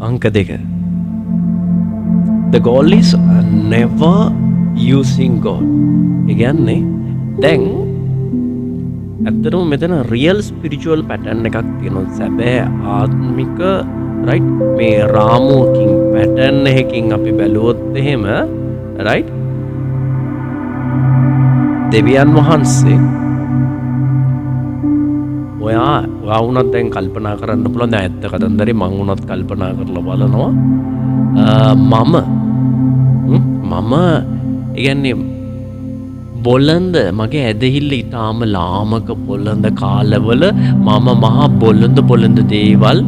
අංක 2. The goal is never using God. ඒ කියන්නේ දැන් ඇත්තටම මෙතන රියල් ස්පිරිචුවල් පැටර්න් එකක් තියෙනවා. සැබෑ ආත්මික රයිට් මේ රාමුවකින් පැටර්න් එකකින් අපි බැලුවොත් එහෙම රයිට් දෙවියන් වහන්සේ ඔයා වුණත් දැන් කල්පනා කරන්න පුළුවන්. දැන් ඇත්ත කතන්දරේ මං වුණත් කල්පනා කරලා බලනවා. මම ඒ කියන්නේ බොළඳ මගේ ඇදහිල්ල ඉතාම ලාමක බොළඳ කාලවල මම මහා බොළඳ දේවල්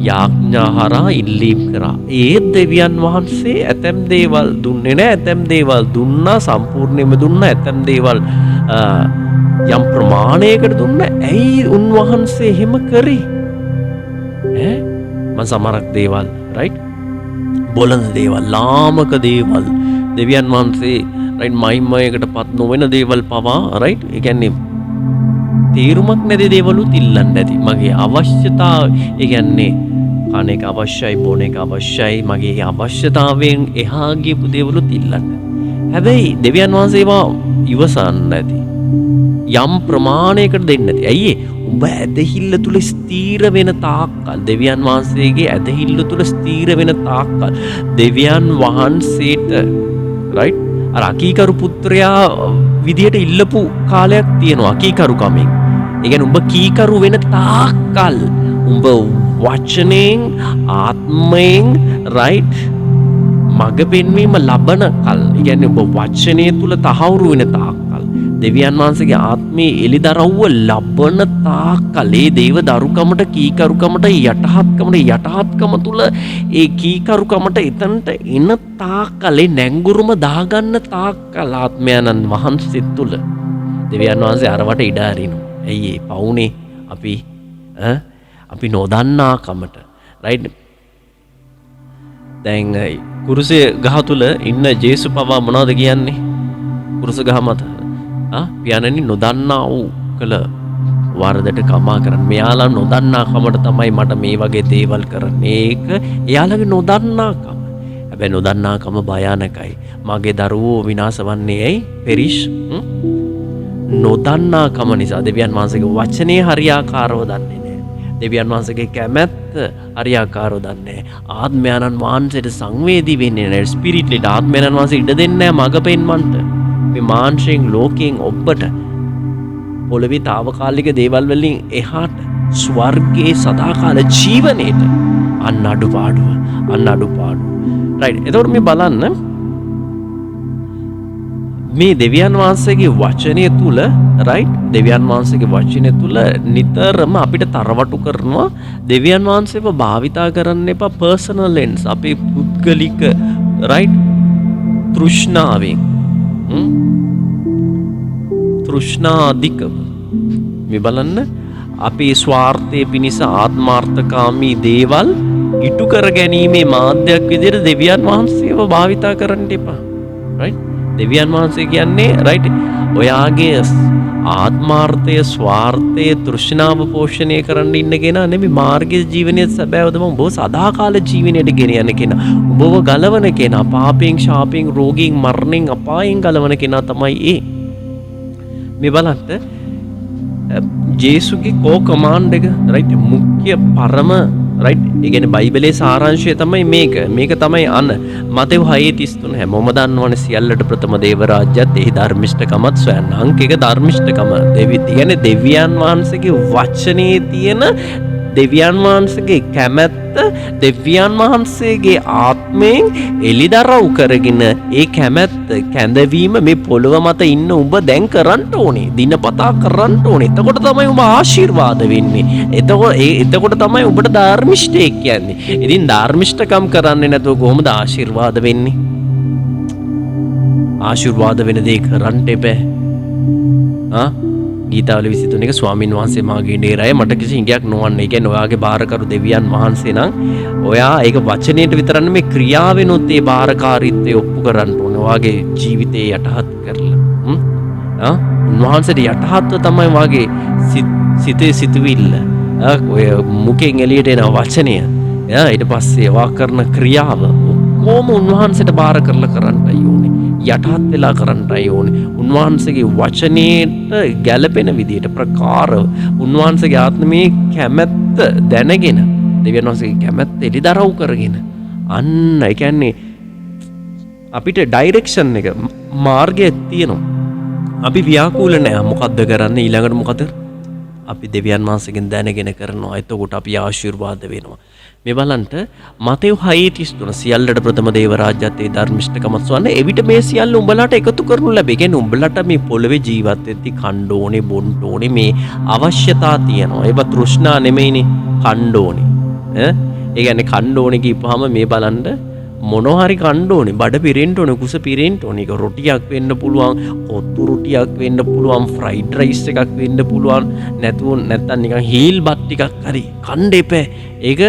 යාඥා හරහා ඉල්ලීම් කරා. ඒත් දෙවියන් වහන්සේ ඇතැම් දේවල් දුන්නේ නැහැ. ඇතැම් දේවල් දුන්නා, සම්පූර්ණයෙන්ම දුන්නා. ඇතැම් දේවල් යම් ප්‍රමාණයකට දුන්නා. ඇයි උන්වහන්සේ එහෙම කරේ? මම සමහරක් දේවල් රයිට් බොළඳ දේවල්, ලාමක දේවල් දෙවියන් වහන්සේ රයිට් මහිමයකට පත් නොවන දේවල් පවා රයිට් ඒ කියන්නේ තීරුමක් නැති දේවලුත් ඉල්ලන්න ඇති. මගේ අවශ්‍යතාව ඒ කියන්නේ කන එක අවශ්‍යයි, බොන එක අවශ්‍යයි, මගේ අවශ්‍යතාවයෙන් එහා ගියපු දේවලුත් ඉල්ලන්න. හැබැයි දෙවියන් වහන්සේ ඒවා ඉවසන්න නැති. යම් ප්‍රමාණයකට දෙන්න ඇති. ඇයි උඹ ඇදහිල්ල තුල ස්ථීර වෙන තාක්කල්, දෙවියන් වහන්සේගේ ඇදහිල්ල තුල ස්ථීර වෙන තාක්කල් දෙවියන් වහන්සේට රයිට් අර අකීකරු පුත්‍රයා විදියට ඉල්ලපු කාලයක් තියෙනවා. අකීකරු කමෙන් ඒ කියන්නේ උඹ කීකරු වෙන තාක්කල්, උඹ වචනෙන් ආත්මයෙන් රයිට් මඟ පෙන්වීම ලබන කල්, ඒ කියන්නේ උඹ වචනය තුල තහවුරු වෙන තාක්කල්, දෙවියන් වහන්සේගේ ආත්මයේ එළිදරව්ව ලබන තාක්කල්, ඒ දේව දරුකමට, කීකරුකමට, යටහත්කම තුල ඒ කීකරුකමට එතනට එන තාක්කල්, ඒ නැංගුරුම දාගන්න තාක්කල් ආත්මයන්න් වහන්සේ තුල දෙවියන් වහන්සේ අරවට ඉඩ අරිනවා. ඇයි ඒ පවුනේ අපි නොදන්නා කමට රයිට්. දැන් කුරුසේ ගහ තුල ඉන්න ජේසු පවා මොනවද කියන්නේ? කුරුස ගහ මත පියාණනි නොදන්නා වූ කළ වරදට කමා කරන්න. මෙයාලා නොදන්නා කමට තමයි මට මේ වගේ දේවල් කරන්නේ. ඒක එයාලගේ නොදන්නාකම. හැබැයි නොදන්නාකම භයානකයි. මගේ දරුවෝ විනාශ වන්නේ ඇයි? පෙරිෂ් නොදන්නාකම නිසා. දෙවියන් වහන්සේගේ වචනේ හරියාකාරව දන්නේ නැහැ. දෙවියන් වහන්සේගේ කැමැත්ත හරියාකාරව දන්නේ නැහැ. ආත්මයන්න් වහන්සේට සංවේදී වෙන්නේ නැහැ. ස්පිරිට්ලිට ආත්මයන්න් වහන්සේ ඉඩ දෙන්නේ නැහැ මඟ පෙන්වන්නට. මේ මාංශයෙන් ලෝකයෙන් ඔබට පොළවේ తాවකාලික දේවල් වලින් එහාට ස්වර්ගයේ සදාකාල ජීවනයේට අන්න අඩුපාඩුව. රයිට්. එතකොට මේ බලන්න මේ දෙවියන් වහන්සේගේ වචනය තුල රයිට් දෙවියන් වහන්සේගේ වචනය තුල නිතරම අපිට තරවටු කරනවා දෙවියන් වහන්සේව භාවිතා කරන්න එපා පර්සනල් ලෙන්ස් අපේ පුද්ගලික රයිට් තෘෂ්ණාවෙන් තෘෂ්ණාධිකව මේ බලන්න අපේ ස්වාර්ථය පිණිස ආත්මාර්ථකාමී දේවල් ඉටු කර ගැනීමේ මාධ්‍යයක් විදිහට දෙවියන් වහන්සේව භාවිතා කරන්න එපා. රයිට් දෙවියන් වහන්සේ කියන්නේ රයිට් ඔයාගේ ආත්මාර්ථය ස්වාර්ථය තෘෂ්ණාව පෝෂණය කරන්න ඉන්න කෙනා නෙමෙයි මාර්ගයේ ජීවනයේ සැබෑවදම ඔබ සදාකාල ජීවනයට ගෙන යන කෙනා. ඔබව ගලවන කෙනා පාපයෙන් ශාපයෙන් රෝගයෙන් මරණයෙන් අපායෙන් ගලවන කෙනා තමයි ඒ. මේ බලන්න ජේසුගේ කෝ කමාන්ඩ් එක රයිට් මුඛ්‍ය පරම රයිට් ඒ කියන්නේ බයිබලයේ සාරාංශය තමයි මේක තමයි අන මතෙව් 6:33 හැමෝම දන්නවනේ සියල්ලට ප්‍රථම දේව රාජ්‍යත් එහි ධර්මිෂ්ඨකමත් සොයන්න අංක එක ධර්මිෂ්ඨකම කියන්නේ දෙවියන් වහන්සේගේ වචනේ තියෙන දෙවියන් වහන්සේගේ කැමැත්ත දෙවියන් වහන්සේගේ ආත්මයෙන් එලිදරව් කරගෙන ඒ කැමැත්ත කැඳවීම මේ පොළොව මත ඉන්න උඹ දැන් කරන්න ඕනේ දිනපතා කරන්න ඕනේ. එතකොට තමයි උඹ ආශිර්වාද වෙන්නේ. එතකොට තමයි උඹට ධර්මිෂ්ඨයෙක් කියන්නේ. ඉතින් ධර්මිෂ්ඨකම් කරන්නේ නැතුව කොහොමද ආශිර්වාද වෙන්නේ? ආශිර්වාද වෙන දේ කරන්න එපා. ගීතාවල 23 එක ස්වාමීන් වහන්සේ මාගේ නේරය මට කිසි ඉඟයක් නොවන්නේ. ඒ කියන්නේ ඔයාගේ බාරකරු දෙවියන් වහන්සේ නම් ඔයා ඒක වචනේට විතරක් නෙමෙයි ක්‍රියාවෙනොත් ඒ බාරකාරීත්වය ඔප්පු කරන්න ඕනේ. ඔයාගේ ජීවිතේ යටහත් කරලා. උන්වහන්සේට යටහත්ව තමයි ඔයාගේ සිතේ සිතුවිල්ල ඔය මුකෙන් එළියට එන වචනය ඊට පස්සේ ඒවා කරන ක්‍රියාව ඔක්කොම උන්වහන්සේට බාර කරලා කරන්නයි ඕනේ. යටහත් වෙලා කරන්නයි ඕනේ. උන්වහන්සේගේ වචනේට ගැළපෙන විදිහට ප්‍රකාරව උන්වහන්සේගේ ආත්මයේ කැමැත්ත දැනගෙන දෙවියන් වහන්සේගේ කැමැත්ත එලිදරව් කරගෙන අන්න ඒ කියන්නේ අපිට ඩයිරෙක්ෂන් එක මාර්ගය තියෙනවා. අපි ව්‍යාකූල නෑ. මොකද්ද කරන්නේ ඊළඟට මොකද? අපි දෙවියන් වහන්සේගෙන් දැනගෙන කරනවා. එතකොට අපි ආශිර්වාද වෙනවා. මේ බලන්න මතෙව් 6:33 සියල්ලට ප්‍රථම දේව රාජ්‍යයේ ධර්මිෂ්ඨකමත් වන්නේ එවිට මේ සියල්ල උඹලාට එකතු කරනු ලැබේ. කියන්නේ උඹලාට මේ පොළවේ ජීවත් වෙද්දි කණ්ඩ ඕනේ, බොන්න ඕනේ මේ අවශ්‍යතා තියෙනවා. ඒවා තෘෂ්ණා නෙමෙයිනේ කණ්ඩ ඕනේ. ඒ කියන්නේ කණ්ඩ ඕනේ කියපුවාම මේ බලන්න මොනවා හරි කණ්ඩ ඕනේ, බඩ පිරෙන්න ඕනේ, කුස පිරෙන්න ඕනේ. ඒක රොටියක් වෙන්න පුළුවන්, කොත්තු රොටියක් වෙන්න පුළුවන්, ෆ්‍රයිඩ් රයිස් එකක් වෙන්න පුළුවන්. නැත්නම් නිකන් හීල් බත් ටිකක් හරි කණ්ඩ එපා. ඒක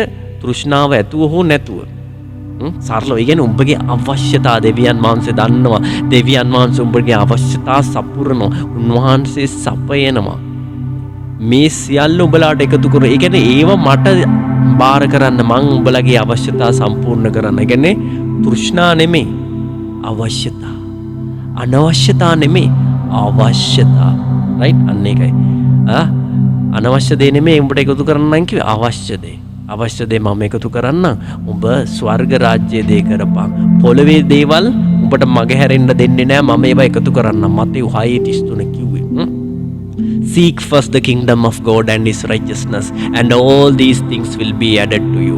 තෘෂ්ණාව ඇතුව හෝ නැතුව සරලව. ඒ කියන්නේ උඹගේ අවශ්‍යතා දෙවියන් වහන්සේ දන්නවා. දෙවියන් වහන්සේ උඹගේ අවශ්‍යතා සපුරනවා. උන්වහන්සේ සපයනවා. මේ සියල්ල උඹලාට එකතු කර. ඒ කියන්නේ ඒව මට බාර කරන්න, මං උඹලගේ අවශ්‍යතා සම්පූර්ණ කරන්න. ඒ කියන්නේ තෘෂ්ණා නෙමෙයි, අවශ්‍යතා. අනවශ්‍යතා නෙමෙයි, අවශ්‍යතා. රයිට්? අන්න ඒකයි. අනවශ්‍ය දේ නෙමෙයි උඹට එකතු කරන්න කිව්වේ, අවශ්‍ය දේ. අවශ්‍ය දේ මම එකතු කරන්න. උඹ ස්වර්ග රාජ්‍යයේ දේ කරපන්. පොළවේ දේවල් උඹට මගහැරෙන්න දෙන්නේ නෑ. මම ඒවා එකතු කරන්න. මතෙව් 6:33 කිව්වේ. Seek first the kingdom of God and his righteousness and all these things will be added to you.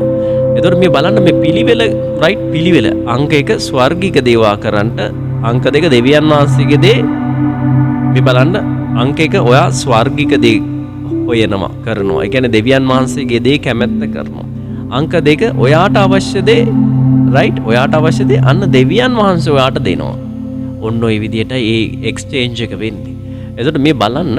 එතකොට මේ බලන්න මේ පිළිවෙල, රයිට්? පිළිවෙල අංක 1 ස්වර්ගික දේවා කරන්නට, අංක 2 දෙවියන් වහන්සේගේ දේ. මේ බලන්න අංක 1 ඔයා ස්වර්ගික දේ හොයනවා කරනවා. ඒ කියන්නේ දෙවියන් වහන්සේගේ දේ කැමැත්ත කරනවා. අංක 2 ඔයාට අවශ්‍ය දේ, රයිට්? ඔයාට අවශ්‍ය දේ අන්න දෙවියන් වහන්සේ ඔයාට දෙනවා. ඔන්න ඔය විදිහට ඒ එක්ස්චේන්ජ් එක වෙන්නේ. එතකොට මේ බලන්න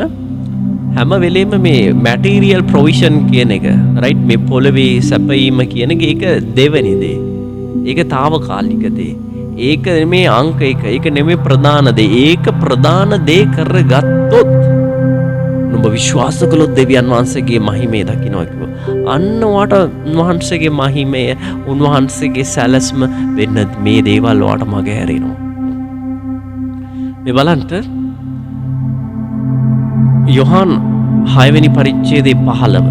හැම වෙලේම මේ මැටීරියල් ප්‍රොවිෂන් කියන එක, රයිට්? මේ පොළවේ සැපීම කියන එක ඒක දෙවෙනි දේ. ඒක తాවකාලික දේ. ඒක නෙමේ අංක 1. ඒක නෙමේ ප්‍රධාන දේ. ඒක ප්‍රධාන දේ කරගත්තොත් නුඹ විශ්වාස කළොත් දෙවියන් වහන්සේගේ මහිමය දකින්නවා කිව්වා. අන්න වාට උන්වහන්සේගේ මහිමය, උන්වහන්සේගේ සැලැස්ම වෙන්න මේ දේවල් වාට මග හැරෙනවා. මේ බලන්න යොහාන් 6 වෙනි පරිච්ඡේදයේ 15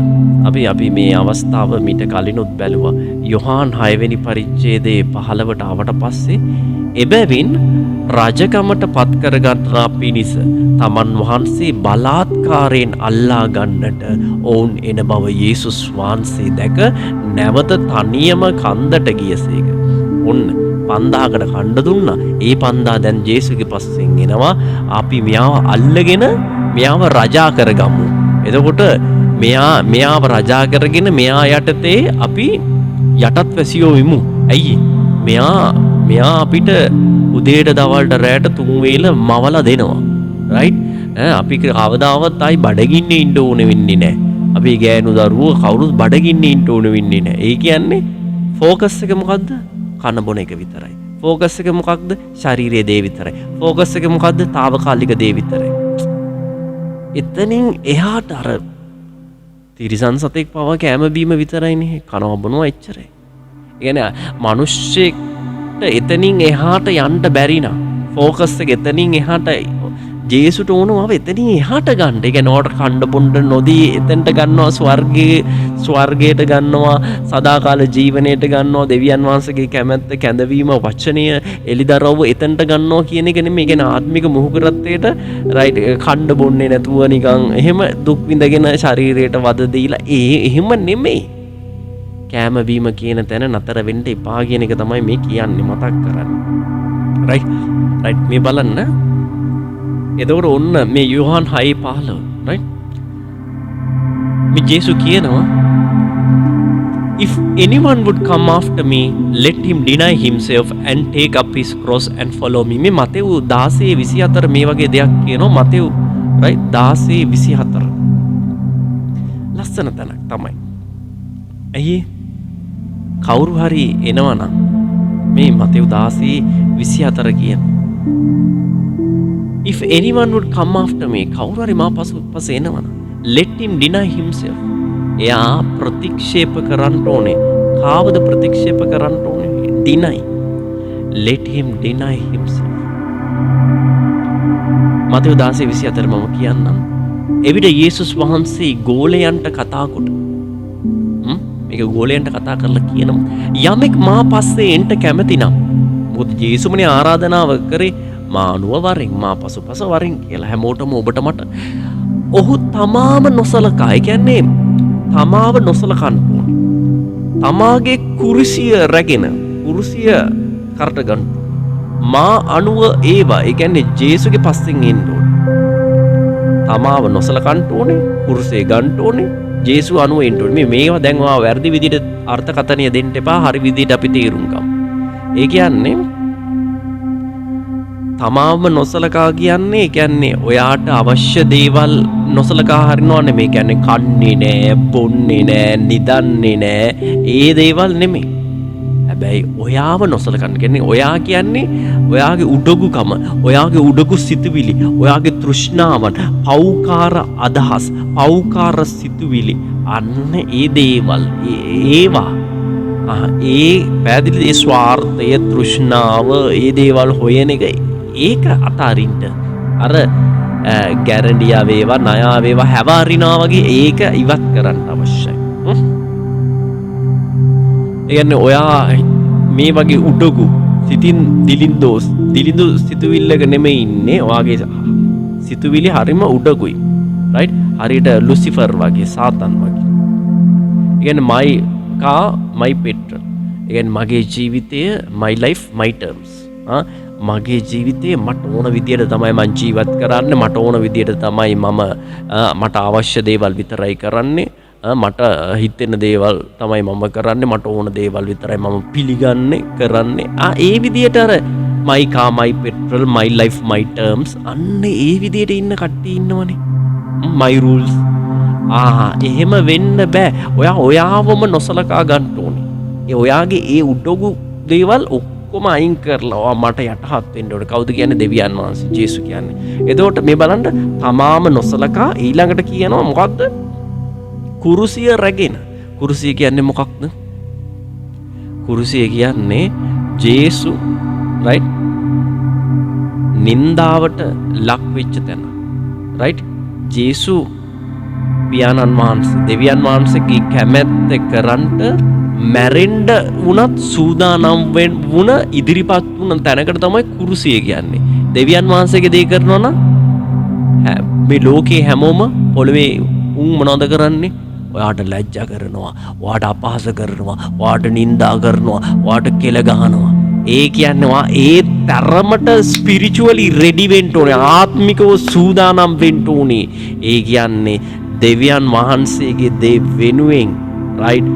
අපි මේ අවස්ථාව මීට කලිනුත් බැලුවා. යොහාන් 6 වෙනි පරිච්ඡේදයේ 15ට ආවට පස්සේ එබැවින් රජකමට පත් කරගන්නා පිණිස තමන් වහන්සේ බලාත්කාරයෙන් අල්ලා ගන්නට ඔවුන් එන බව යේසුස් වහන්සේ දැක නැවත තනියම කන්දට ගියසේක. ඔන්න 5000කට කණ්ඩ දුන්නා. ඒ 5000 දැන් යේසුගේ පස්සෙන් එනවා. අපි මෙයාව අල්ලගෙන මෙයාව රජා කරගමු. එතකොට මෙයාව රජා කරගෙන මෙයා යටතේ අපි යටත් වැසියෝ වෙමු. ඇයි? මෙයා අපිට උදේට දවල්ට රැට 3 වේල මවලා දෙනවා. රයිට්? අපි කවදාවත් ආයි බඩගින්නේ ඉන්න ඕනේ වෙන්නේ නැහැ. අපි ගෑනු දරුවෝ කවුරුත් බඩගින්නේ ඉන්න ඕනේ වෙන්නේ නැහැ. ඒ කියන්නේ ફોකස් එක මොකද්ද? කන බොන එක විතරයි. ફોකස් එක මොකක්ද? ශාරීරික දේ විතරයි. ફોකස් එක මොකද්ද? తాවකාලික දේ විතරයි. එතනින් එහාට අර තිරිසන් සතෙක් පව කෑම බීම විතරයිනේ. කනවා බොනවා එච්චරයි. ඒ කියන්නේ මිනිස්සෙක්ට එතනින් එහාට යන්න බැරි නා. ફોකස් එක එතනින් එහාට ජේසුට ඕනම එතනින් එහාට ගන්න. ඒ කියන්නේ ඕකට කණ්ඩ බොණ්ඩ නොදී එතනට ගන්නවා, ස්වර්ගයට ගන්නවා, සදාකාල ජීවනයට ගන්නවා, දෙවියන් වහන්සේගේ කැමැත්ත කැඳවීම වචනය එලිදරව්ව එතනට ගන්නවා කියන එක නෙමෙයි. ඒ කියන්නේ ආත්මික මුහුකුරත්වයට රයිට් කණ්ඩ බොන්නේ නැතුව නිකන් එහෙම දුක් විඳගෙන ශරීරයට වද දීලා එහෙම නෙමෙයි. කෑම බීම කියන තැන නතර වෙන්න එපා කියන එක තමයි මේ කියන්නේ, මතක් කරන්නේ. රයිට් මේ බලන්න. එතකොට ඔන්න මේ යොහාන් 6:15 right? මේ ජේසු කියනවා if anyone would come after me let him deny himself and take up his cross and follow me. මේ මතෙව් 16:24 මේ වගේ දෙයක් කියනවා. මතෙව් right 16:24 ලස්සන තැනක් තමයි. ඇයි කවුරු හරි එනවනම් මේ මතෙව් 16:24 කියන if anyone would come after me, කවුරු හරි මා පස්සේ එනවනම් let him deny himself. එයා ප්‍රතික්ෂේප කරන්න ඕනේ කාවද ප්‍රතික්ෂේප කරන්න ඕනේ? deny. Let him deny himself. Matthew 16:24 මම කියන්නම්. එවිට යේසුස් වහන්සේ ගෝලයන්ට කතා කොට මේක ගෝලයන්ට කතා කරලා කියනවා යමෙක් මා පස්සේ එන්ට කැමති නම් මොකද යේසුමනේ ආරාධනාව කරේ මානුව වරින් මා පසුපස වරින් කියලා හැමෝටම ඔබට මට ඔහු තමාම නොසලකා ඒ කියන්නේ තමාව නොසලකන්න ඕනේ තමාගේ කුරුසිය රැගෙන කුරුසිය කරට ගන්න මා අනුව ඒවා ඒ කියන්නේ ජේසුගේ පස්සෙන් එන්න ඕනේ තමාව නොසලකන්න ඕනේ කුරුසිය ගන්න ඕනේ ජේසු අනුව එන්න ඕනේ මේවා දැන් ඔයා වැරදි විදිහට අර්ථකථනය දෙන්න එපා හරි විදිහට අපි තේරුම් ගමු ඒ කියන්නේ තමාව නොසලකා කියන්නේ ඒ කියන්නේ ඔයාට අවශ්‍ය දේවල් නොසලකා හරිනව නෙමෙයි කියන්නේ කන්නේ නෑ බොන්නේ නෑ නිදන්නේ නෑ ඒ දේවල් නෙමෙයි හැබැයි ඔයාව නොසලකන්න කියන්නේ ඔයා කියන්නේ ඔයාගේ උඩගුකම ඔයාගේ උඩගු සිතුවිලි ඔයාගේ තෘෂ්ණාවන් පෞකාර අදහස් පෞකාර සිතුවිලි අන්න ඒ දේවල් ඒවා ඒ පැහැදිලි ඒ ස්වාර්ථය තෘෂ්ණාව ඒ දේවල් හොයන එක ඒක අතාරින්න අර ගැරන්ඩියා වේවා ණයා වේවා හැවාරිනා වගේ ඒක ඉවත් කරන්න අවශ්‍යයි. ඒ කියන්නේ ඔයා මේ වගේ උඩගු සිතින් දිලිඳු සිතුවිල්ලක නෙමෙයි ඉන්නේ. ඔයාගේ සිතුවිලි හරිම උඩගුයි. රයිට්? හරියට ලුසිෆර් වගේ සාතන් වගේ. ඒ කියන්නේ my car my petrol. ඒ කියන්නේ මගේ ජීවිතය my life my terms. මගේ ජීවිතේ මට ඕන විදියට තමයි මං ජීවත් කරන්නේ මට ඕන විදියට තමයි මට අවශ්‍ය දේවල් විතරයි කරන්නේ මට හිතෙන දේවල් තමයි මම කරන්නේ මට ඕන දේවල් විතරයි මම පිළිගන්නේ කරන්නේ ඒ විදියට අර my car my petrol my life my terms අන්න ඒ විදියට ඉන්න කට්ටිය ඉන්නවනේ my rules එහෙම වෙන්න බෑ ඔයාවම නොසලකා ගන්න ඕනේ ඔයාගේ ඒ උඩගු දේවල් කොම අයින් කරලා මට යටහත් වෙන්න ඕනේ. කවුද කියන්නේ? දෙවියන් වහන්සේ. ජේසු කියන්නේ. එතකොට මේ බලන්න තමාම නොසලකා ඊළඟට කියනවා මොකක්ද? කුරුසිය රැගෙන. කුරුසිය කියන්නේ මොකක්ද? කුරුසිය කියන්නේ ජේසු රයිට් නින්දාවට ලක් වෙච්ච තැන. රයිට්? ජේසු පියාණන් වහන්සේ දෙවියන් වහන්සේගේ කැමැත්ත කරන්ට මැරෙන්ඩ වුණත් සූදානම් වුණ ඉදිරිපත් වුණ තැනකට තමයි කුරුසිය කියන්නේ. දෙවියන් වහන්සේගේ දේ කරනවා නම් මේ ලෝකේ හැමෝම පොළවේ මොනවද කරන්නේ? ඔයාට ලැජ්ජා කරනවා, ඔයාට අපහාස කරනවා, ඔයාට නිඳා කරනවා, ඔයාට කෙල ගහනවා. ඒ කියන්නේ ඒ තරමට ස්පිරිචුවලි රෙඩි වෙන්න ඕනේ, ආත්මිකව සූදානම් වෙන්න ඕනේ. ඒ කියන්නේ දෙවියන් වහන්සේගේ දේ වෙනුවෙන් රයිට්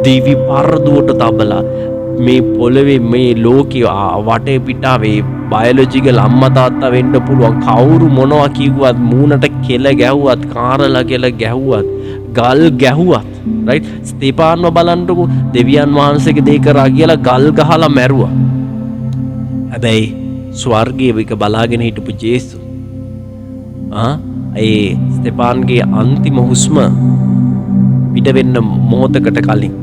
දිවි පරදුවට තබලා මේ පොළවේ මේ ලෝකේ වටේ පිටාවේ බයොලොජිකල් අම්මා තාත්තා වෙන්න පුළුවන් කවුරු මොනවා කිව්වත් මූණට කෙල ගැහුවත් කාරලා කෙල ගැහුවත් ගල් ගැහුවත් රයිට් ස්තේපාන්ව බලන්නකො දෙවියන් වහන්සේගේ දේ කරා කියලා ගල් ගහලා මැරුවා හැබැයි ස්වර්ගයේ වික බලාගෙන හිටපු ජේසු ඒ ස්තේපාන්ගේ අන්තිම හුස්ම පිට වෙන්න මොහොතකට කලින්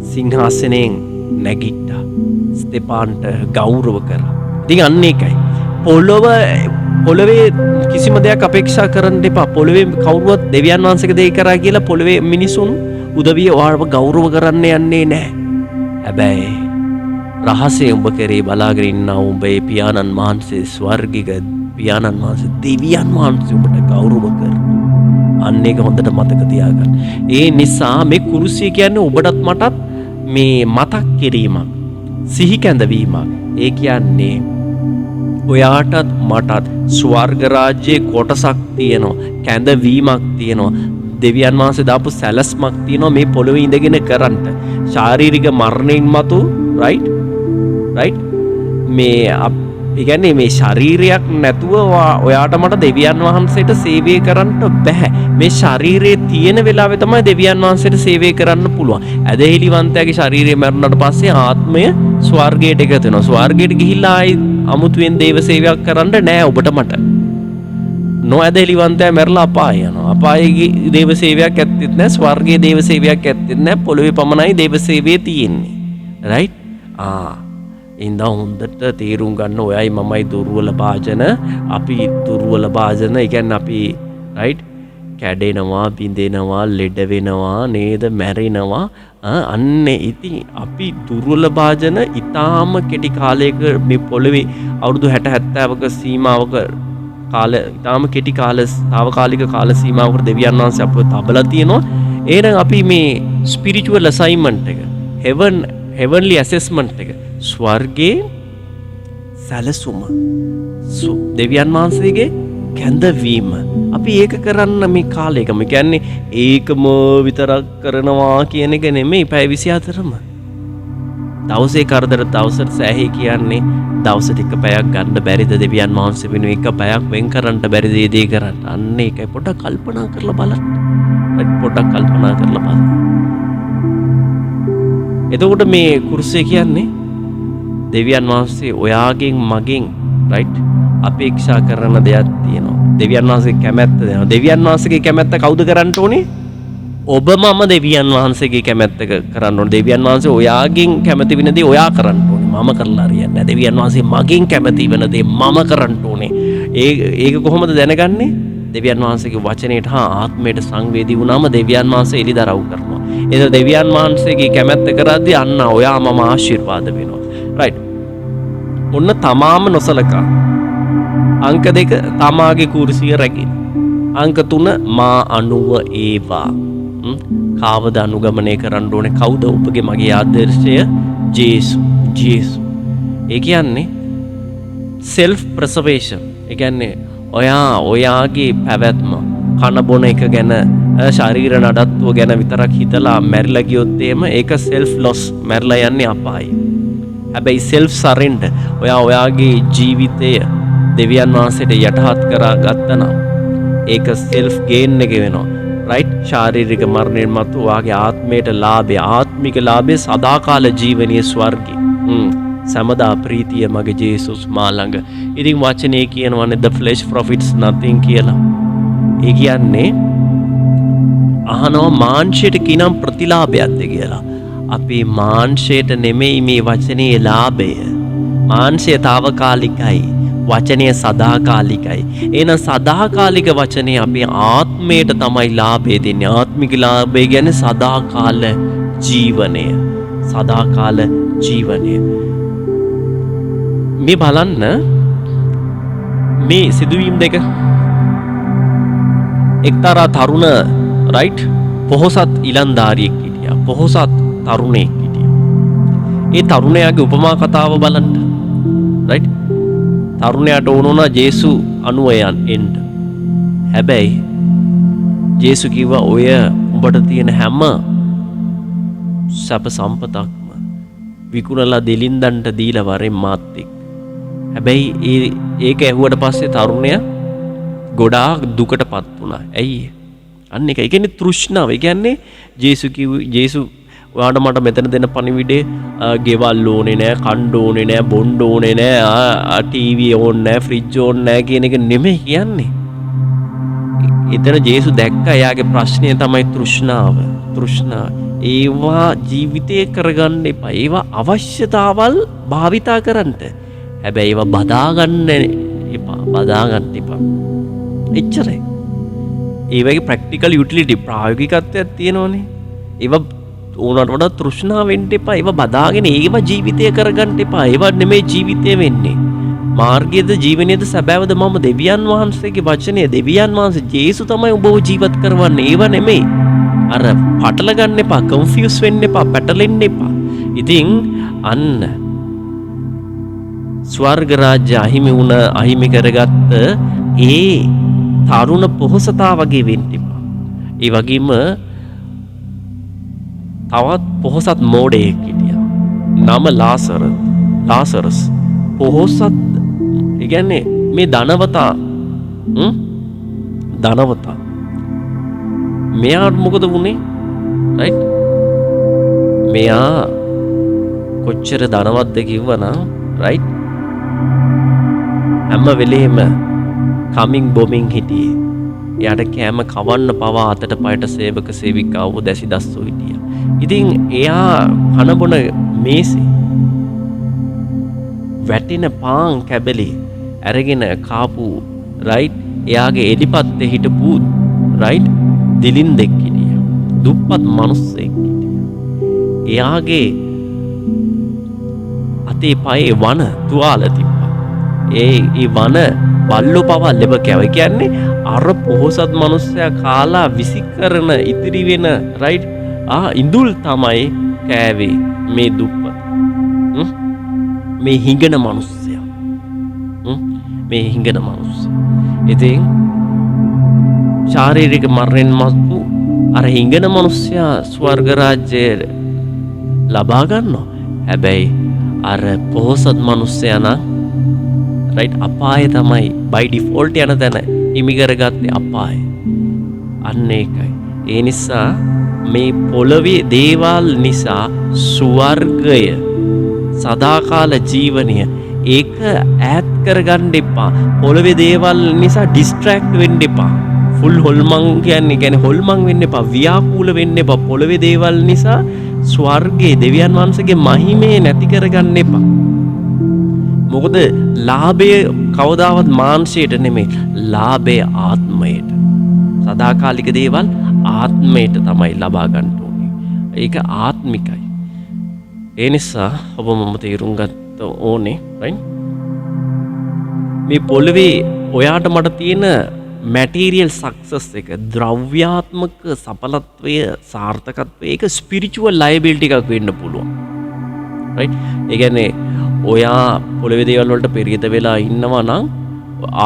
සිංහාසනයෙන් නැගිට්ටා ස්තේපාන්ට ගෞරව කරා. ඉතින් අන්න ඒකයි. පොළවේ කිසිම දෙයක් අපේක්ෂා කරන්න එපා. පොළවේ කවුරුවත් දෙවියන් වහන්සේගේ දේ කරා කියලා පොළවේ මිනිසුන් උදවිය ඔයාලව ගෞරව කරන්න යන්නේ නැහැ. හැබැයි රහසේ උඹ කරේ බලාගෙන ඉන්නා උඹේ පියාණන් වහන්සේ ස්වර්ගික පියාණන් වහන්සේ දෙවියන් වහන්සේ උඹට ගෞරව කරනවා. අන්න ඒක හොඳට මතක තියාගන්න. ඒ නිසා මේ කුරුසිය කියන්නේ ඔබටත් මටත් මේ මතක් කිරීමක්, සිහි කැඳවීමක්. ඒ කියන්නේ ඔයාටත් මටත් ස්වර්ග රාජ්‍යයේ කොටසක් තියෙනවා, කැඳවීමක් තියෙනවා. දෙවියන් වහන්සේ දාපු සැලස්මක් තියෙනවා මේ පොළොවේ ඉඳගෙන කරන්න. ශාරීරික මරණයෙන් මතු රයිට් මේ ඒ කියන්නේ මේ ශරීරයක් නැතුව ඔයාට මට දෙවියන් වහන්සේට සේවය කරන්න බෑ. මේ ශරීරයේ තියෙන වෙලාවේ තමයි දෙවියන් වහන්සේට සේවය කරන්න පුළුවන්. ඇදහිලිවන්තයාගේ ශරීරය මරුණාට පස්සේ ආත්මය ස්වර්ගයට එකතු වෙනවා. ස්වර්ගයට ගිහිල්ලා ආයි අමුතුවෙන් දේව සේවයක් කරන්න නෑ ඔබට මට. නොඇදහිලිවන්තයා මැරලා අපාය යනවා. අපායේ දේව සේවයක් ඇත්තෙත් නැහැ. ස්වර්ගයේ දේව සේවයක් ඇත්තෙත් නැහැ. පොළොවේ පමණයි දේව සේවය තියෙන්නේ. රයිට්? ඉඳා හොඳට තේරුම් ගන්න ඔයයි මමයි දුර්වල භාජන. අපි දුර්වල භාජන. ඒ කියන්නේ අපි රයිට්? කැඩෙනවා, බිඳෙනවා, ලෙඩ වෙනවා නේද? මැරෙනවා. අන්න ඉතින් අපි දුර්වල භාජන ඊටාම කෙටි කාලයක මේ පොළොවේ අවුරුදු 60 70ක සීමාවක ඉතාම කෙටි තාවකාලික කාල සීමාවකට දෙවියන් වහන්සේ අපව තබලා තියෙනවා. එහෙනම් අපි මේ ස්පිරිචුවල් අසයින්මන්ට් එක, heavenly assessment එක, ස්වර්ගයේ සැලසුම, දෙවියන් වහන්සේගේ කැඳවීම අපි ඒක කරන්න මේ කාලයකම කියන්නේ ඒකම විතරක් කරනවා කියන එක නෙමෙයි. පැය 24ම දවසේ කරදර දවසට සෑහේ කියන්නේ දවසට එක පැයක් ගන්න බැරිද දෙවියන් වහන්සේ වෙනුවෙන් එක පැයක් වෙන් කරන්න බැරිද ඒ දේ කරන්න. අන්න ඒකයි පොඩ්ඩක් කල්පනා කරලා බලන්න. පොඩ්ඩක් කල්පනා කරලා බලන්න. එතකොට මේ කුරුසය කියන්නේ දෙවියන් වහන්සේ ඔයාගෙන් මගෙන් රයිට් අපේක්ෂා කරන දෙයක් තියෙනවා. දෙවියන් වහන්සේ කැමැත්ත දෙනවා. දෙවියන් වහන්සේගේ කැමැත්ත කවුද කරන්න ඕනේ? ඔබ මම දෙවියන් වහන්සේගේ කැමැත්ත කරන්න ඕනේ. දෙවියන් වහන්සේ ඔයාගෙන් කැමති වෙන දේ ඔයා කරන්න ඕනේ. මම කරලා හරියන්නේ නැහැ. දෙවියන් වහන්සේ මගෙන් කැමති වෙන දේ මම කරන්න ඕනේ. ඒක කොහොමද දැනගන්නේ? දෙවියන් වහන්සේගේ වචනයට හා ආත්මයට සංවේදී වුණාම දෙවියන් වහන්සේ එලිදරව් කරනවා. ඒක දෙවියන් වහන්සේගේ කැමැත්ත කරද්දී අන්න ඔයා මම ආශිර්වාද වෙනවා. රයිට්. ඔන්න තමාම නොසලකා. අංක 2 තමාගේ කුරුසිය රැකින. අංක 3 මා අනුව ඒවා. කාවද අනුගමනය කරන්න ඕනේ? කවුද ඔබගේ මගේ ආදර්ශය? ජේසු. ඒ කියන්නේ self preservation. ඒ කියන්නේ ඔයාගේ පැවැත්ම කන බොන එක ගැන ශරීර නඩත්තුව ගැන විතරක් හිතලා මැරිලා ගියොත් එහෙම ඒක self loss මැරිලා යන්නේ අපායි. හැබැයි self surrender ඔයාගේ ජීවිතය දෙවියන් වහන්සේට යටහත් කරගත්තා නම් ඒක self gain එක වෙනවා. රයිට්? ශාරීරික මරණයෙන් මතු ඔයාගේ ආත්මයට ලාභය, ආත්මික ලාභය සදාකාල ජීවනයේ ස්වර්ගය. සමදා ප්‍රීතිය මගේ ජේසුස් මා ළඟ. ඉතින් වචනේ කියනවනේ the flesh profits nothing කියලා. ඒ කියන්නේ අහනවා මාංශයට කිනම් ප්‍රතිලාභයක්ද කියලා. අපි මාංශයට නෙමෙයි මේ වචනේ ලාභය. මාංශය తాවකාලිකයි. වචනය සදාකාලිකයි. එහෙනම් සදාකාලික වචනේ අපේ ආත්මයට තමයි ලාභය දෙන්නේ. ආත්මික ලාභය කියන්නේ සදාකාල ජීවනය. සදාකාල ජීවනය. මේ බලන්න මේ සිදුවීම් දෙක. එක්තරා තරුණ රයිට් පොහොසත් ඉලන්දාරියෙක් හිටියා. පොහොසත් තරුණයෙක් හිටියා. ඒ තරුණයාගේ උපමා කතාව බලන්න. රයිට්? තරුණයාට ඕනුණා ජේසු අනුව එන්න. හැබැයි ජේසු කිව්වා ඔය උඹට තියෙන හැම සැප සම්පතක්ම විකුණලා දෙලින්දන්ට දීලා වරෙන් මාත් එක්ක. හැබැයි ඒක ඇහුවට පස්සේ තරුණයා ගොඩාක් දුකටපත් වුණා. ඇයි? අන්න ඒක. ඒ කියන්නේ තෘෂ්ණාව. ඒ කියන්නේ ජේසු ඔයාට මට මෙතන දෙන පණිවිඩේ ගෙවල් ඕනේ නෑ, කණ්ඩ ඕනේ නෑ, බොණ්ඩ ඕනේ නෑ, ටීවී ඕනේ නෑ, ෆ්‍රිජ් ඕනේ නෑ කියන එක නෙමෙයි කියන්නේ. එතන ජේසු දැක්ක එයාගේ ප්‍රශ්නය තමයි තෘෂ්ණාව. ඒවා ජීවිතේ කරගන්න එපා. ඒවා අවශ්‍යතාවල් භාවිතා කරන්න. හැබැයි ඒවා බදාගන්න එපා. එච්චරයි. ඒ වගේ ප්‍රැක්ටිකල් යුටිලිටි ප්‍රායෝගිකත්වයක් තියෙනවනේ. ඒවා ඕනට වඩා තෘෂ්ණාව වෙන්න එපා. ඒවා බදාගෙන ඒවා ජීවිතය කරගන්න එපා. ඒවා නෙමෙයි ජීවිතය වෙන්නේ. මාර්ගයේද ජීවනයේද සැබෑවද මම දෙවියන් වහන්සේගේ වචනය, දෙවියන් වහන්සේ ජේසු තමයි ඔබව ජීවත් කරවන්නේ. ඒවා නෙමෙයි. අර පටල ගන්න එපා, කන්ෆියුස් වෙන්න එපා, පැටලෙන්න එපා. ඉතින් අන්න ස්වර්ග රාජ්‍ය අහිමි කරගත්ත ඒ තරුණ පොහොසතා වගේ වෙන්න එපා. ඒ වගේම තවත් පොහොසත් මෝඩයෙක් හිටියා. නම ලාසරස්. පොහොසත් ඒ කියන්නේ මේ ධනවතා මෙයාට මොකද වුනේ? රයිට්? මෙයා කොච්චර ධනවත්ද කිව්වනම් රයිට්? හැම වෙලේම කමින් බොමින් හිටියේ. එයාට කෑම කවන්න පවා අතට පයට සේවක සේවිකාවෝ දැසි දස්සෝ හිටියා. ඉතින් එයා කන බොන මේසේ වැටෙන පාන් කැබලි අරගෙන කාපු රයිට් එයාගේ එලිපත්තේ හිටපු රයිට් දිලින් දෙක් හිටියා. දුප්පත් මිනිස්සෙක් හිටියා. එයාගේ අතේ පයේ වන තුවාල තිබ්බා. ඒ වන බල්ලෝ පවා ලෙබ කැව. කියන්නේ අර පොහොසත් මිනිස්සයා කාලා විසි කරන ඉතිරි වෙන රයිට් ඉඳුල් තමයි කෑවේ මේ දුප්පත්. මේ හිඟන මිනිස්සයා. මේ හිඟන මිනිස්සයා. ඉතින් ශාරීරික මරණයෙන් මතු අර හිඟන මිනිස්සයා ස්වර්ග රාජ්‍යය ලබා ගන්නවා. හැබැයි අර පොහොසත් මිනිස්සයා නම් රයිට් අපාය තමයි by default යන තැන හිමි කරගත්තේ අපාය. අන්න ඒකයි. ඒ නිසා මේ පොළවේ දේවල් නිසා ස්වර්ගය සදාකාල ජීවනය ඒක ඈත් කරගන්න එපා. පොළවේ දේවල් නිසා ඩිස්ට්‍රැක්ට් වෙන්න එපා. ෆුල් හොල්මන් කියන්නේ හොල්මන් වෙන්න එපා. ව්‍යාකූල වෙන්න එපා. පොළවේ දේවල් නිසා ස්වර්ගයේ දෙවියන් වහන්සේගේ මහිමේ නැති කරගන්න එපා. මොකද ලාභය කවදාවත් මාංශයට නෙමෙයි. ලාභය ආත්මයට. සදාකාලික දේවල් ආත්මයට තමයි ලබා ගන්න ඕනේ. ඒක ආත්මිකයි. ඒ නිසා ඔබ මම තේරුම් ගත්ත ඕනේ රයිට්. මේ පොළවේ ඔයාට මට තියෙන මැටීරියල් සක්සස් එක ද්‍රව්‍යාත්මක සඵලත්වය සාර්ථකත්වය ඒක ස්පිරිචුවල් ලයබිලිටි එකක් වෙන්න පුළුවන්. රයිට්. ඒ කියන්නේ ඔයා පොළවේ දේවල් වලට පෙරිත වෙලා ඉන්නවා නම්